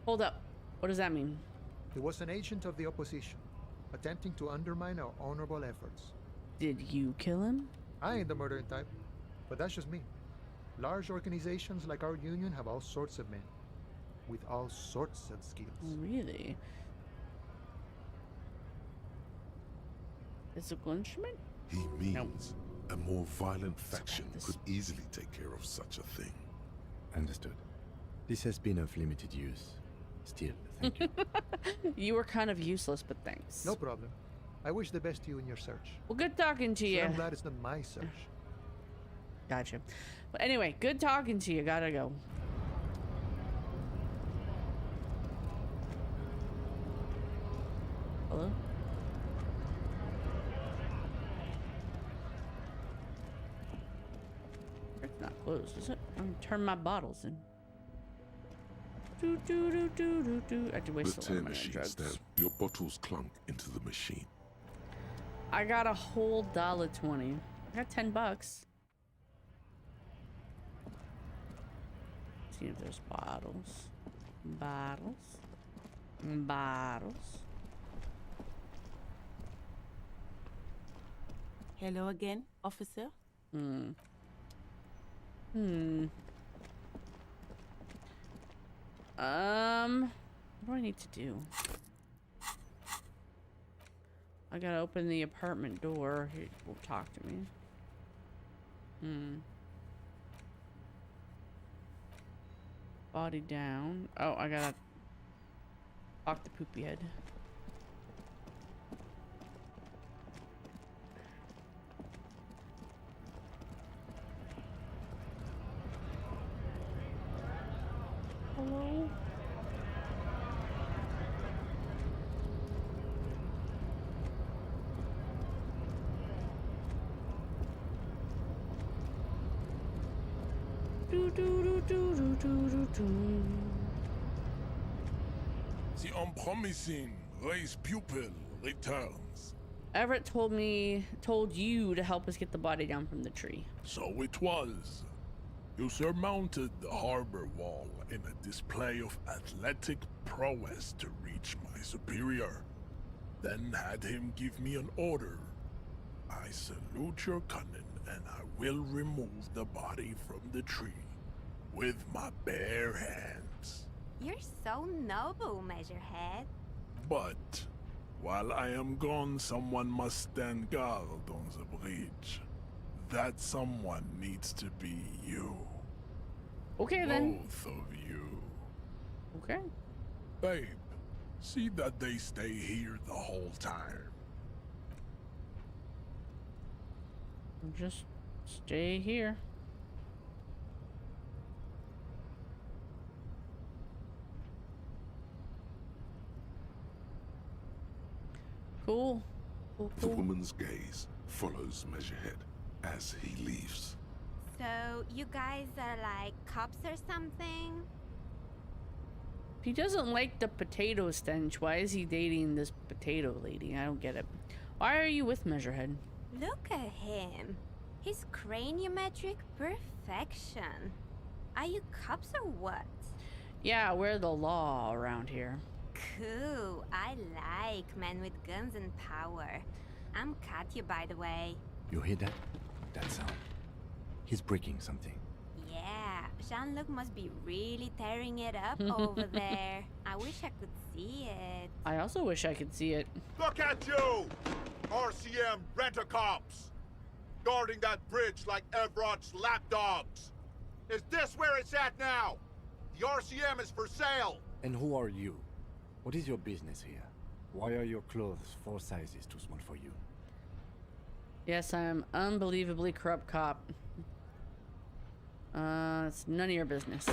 Hold up. What does that mean? He was an agent of the opposition, attempting to undermine our honorable efforts. Did you kill him? I ain't the murdering type, but that's just me. Large organizations like our union have all sorts of men, with all sorts of skills. Really? Physical instrument? He means a more violent faction could easily take care of such a thing. Understood. This has been of limited use. Still, thank you. You were kind of useless, but thanks. No problem. I wish the best to you in your search. Well, good talking to So you. I'm glad it's not my search. Gotcha. But anyway, good talking to you. Gotta go. Hello? It's not closed, is it? I'm gonna turn my bottles in. Do do do do do do. I had to waste a lot The of tear money on machine drugs. stands. Your bottles clunk into the machine. I got a whole $1.20. I got $10. See if there's bottles. Bottles. Hello again, officer. What do I need to do? I gotta open the apartment door. He will talk to me. Body down. Oh, I gotta talk the poopy head. Hello? Do do do do do do do do. The unpromising race pupil returns. Everett told you to help us get the body down from the tree. So it was. You surmounted the harbor wall in a display of athletic prowess to reach my superior, then had him give me an order. I salute your cunning, and I will remove the body from the tree with my bare hands. You're so noble, Measurehead. But while I am gone, someone must stand guard on the bridge. That someone needs to be you. Okay, then. Both of you. Okay. Babe, see that they stay here the whole time. Just stay here. Cool. The woman's gaze follows Measurehead as he leaves. So, you guys are like cops or something? He doesn't like the potato stench. Why is he dating this potato lady? I don't get it. Why are you with Measurehead? Look at him. His craniometric perfection. Are you cops or what? Yeah, we're the law around here. Cool. I like men with guns and power. I'm Katya, by the way. You hear that? That sound. He's breaking something. Yeah, Jean-Luc must be really tearing it up over there. I wish I could see it. I also wish I could see it. Look at you! RCM rent-a-cops! Guarding that bridge like Everott's lapdogs! Is this where it's at now? The RCM is for sale! And who are you? What is your business here? Why are your clothes 4 sizes too small for you? Yes, I'm unbelievably corrupt cop. It's none of your business.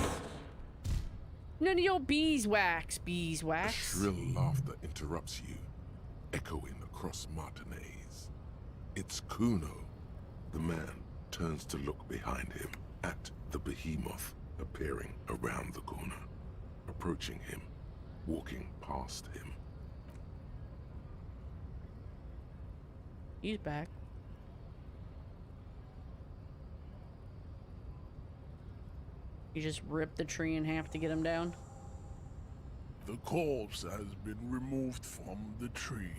None of your beeswax, A beeswax. shrill laughter interrupts you, echoing across Martinez. It's Kuno. The man turns to look behind him at the behemoth appearing around the corner, approaching him, walking past him. He's back. You just ripped the tree in half to get him down? The corpse has been removed from the tree.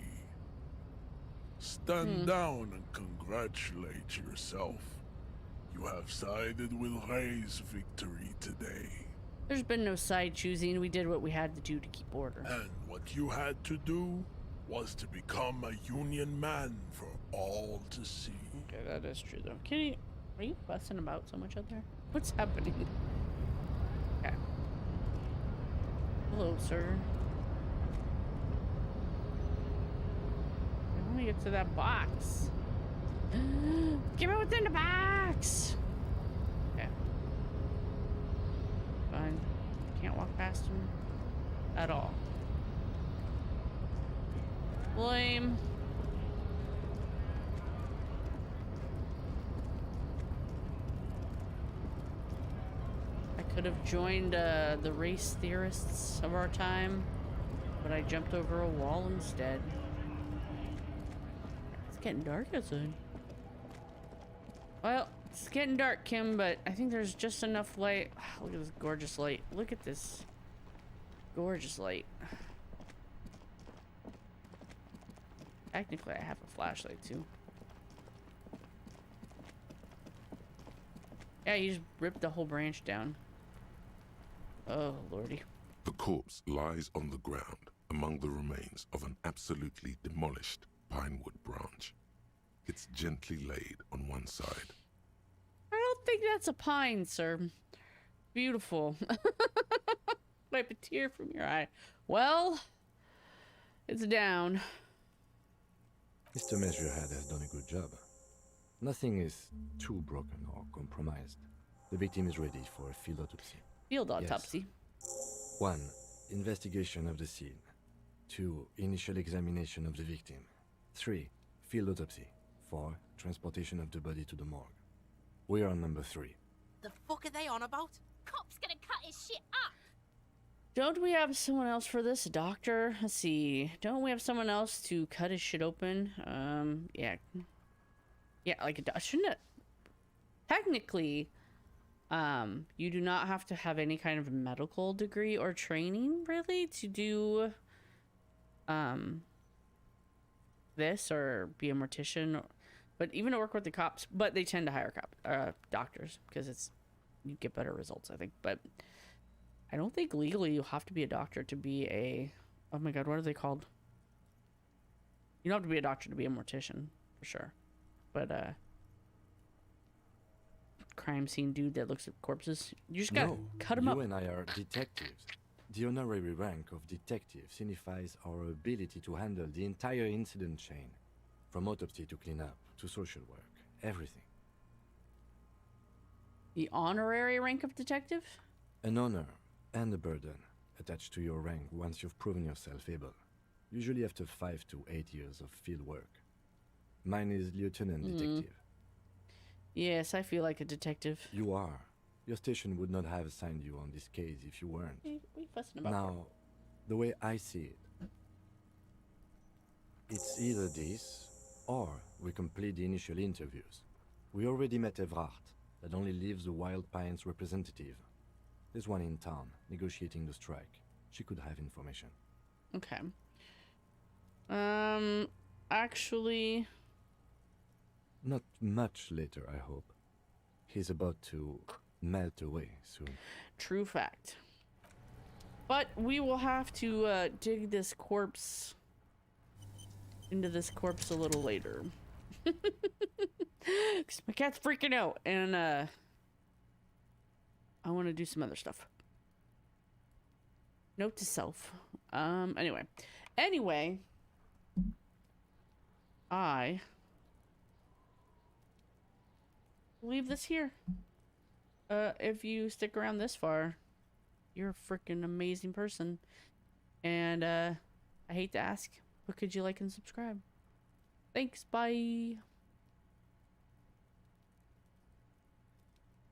Stand down and congratulate yourself. You have sided with Ray's victory today. There's been no side choosing. We did what we had to do to keep order. And what you had to do, was to become a Union man for all to see. Okay, that is true though. Kitty, are you fussing about so much out there? What's happening? Okay. Hello, sir. I want to get to that box. Get me within the box! Okay. Fine. Can't walk past him at all. Lame. I could have joined the race theorists of our time, but I jumped over a wall instead. It's getting dark outside. Well, it's getting dark, Kim, but I think there's just enough light. Look at this gorgeous light. Look at this gorgeous light. Technically, I have a flashlight too. Yeah, you just ripped the whole branch down. Oh, lordy. The corpse lies on the ground among the remains of an absolutely demolished pinewood branch. It's gently laid on one side. I don't think that's a pine, sir. Beautiful. Wipe a tear from your eye. Well, it's down. Mr. Measurehead has done a good job. Nothing is too broken or compromised. The victim is ready for a field autopsy. Field autopsy? Yes. 1. Investigation of the scene. 2. Initial examination of the victim. 3. Field autopsy. 4. Transportation of the body to the morgue. We are on number 3. The fuck are they on about? Cop's gonna cut his shit up. Don't we have someone else for this? A doctor? Let's see. Don't we have someone else to cut his shit open? Yeah. Yeah, like a doctor. Shouldn't it? Technically, you do not have to have any kind of medical degree or training, really, to do, this or be a mortician, but even to work with the cops. But they tend to hire doctors because you get better results, I think. But I don't think legally you have to be a doctor to be a, oh my god, what are they called? You don't have to be a doctor to be a mortician, for sure. But, crime scene dude that looks at corpses, you just gotta cut them up. You and I are detectives. The honorary rank of detective signifies our ability to handle the entire incident chain, from autopsy to cleanup to social work, everything. The honorary rank of detective? An honor and a burden attached to your rank once you've proven yourself able, usually after 5 to 8 years of field work. Mine is lieutenant detective. Yes, I feel like a detective. You are. Your station would not have assigned you on this case if you weren't. What are you fussing about? Now, the way I see it, it's either this, or we complete the initial interviews. We already met Evrard, that only leaves the Wild Pines representative. There's one in town, negotiating the strike. She could have information. Okay. Actually... Not much later, I hope. He's about to melt away soon. True fact. But we will have to dig this corpse into this corpse a little later. Because my cat's freaking out, and I want to do some other stuff. Note to self. Anyway, I leave this here. If you stick around this far, you're a freaking amazing person. And I hate to ask, but could you like and subscribe? Thanks, bye.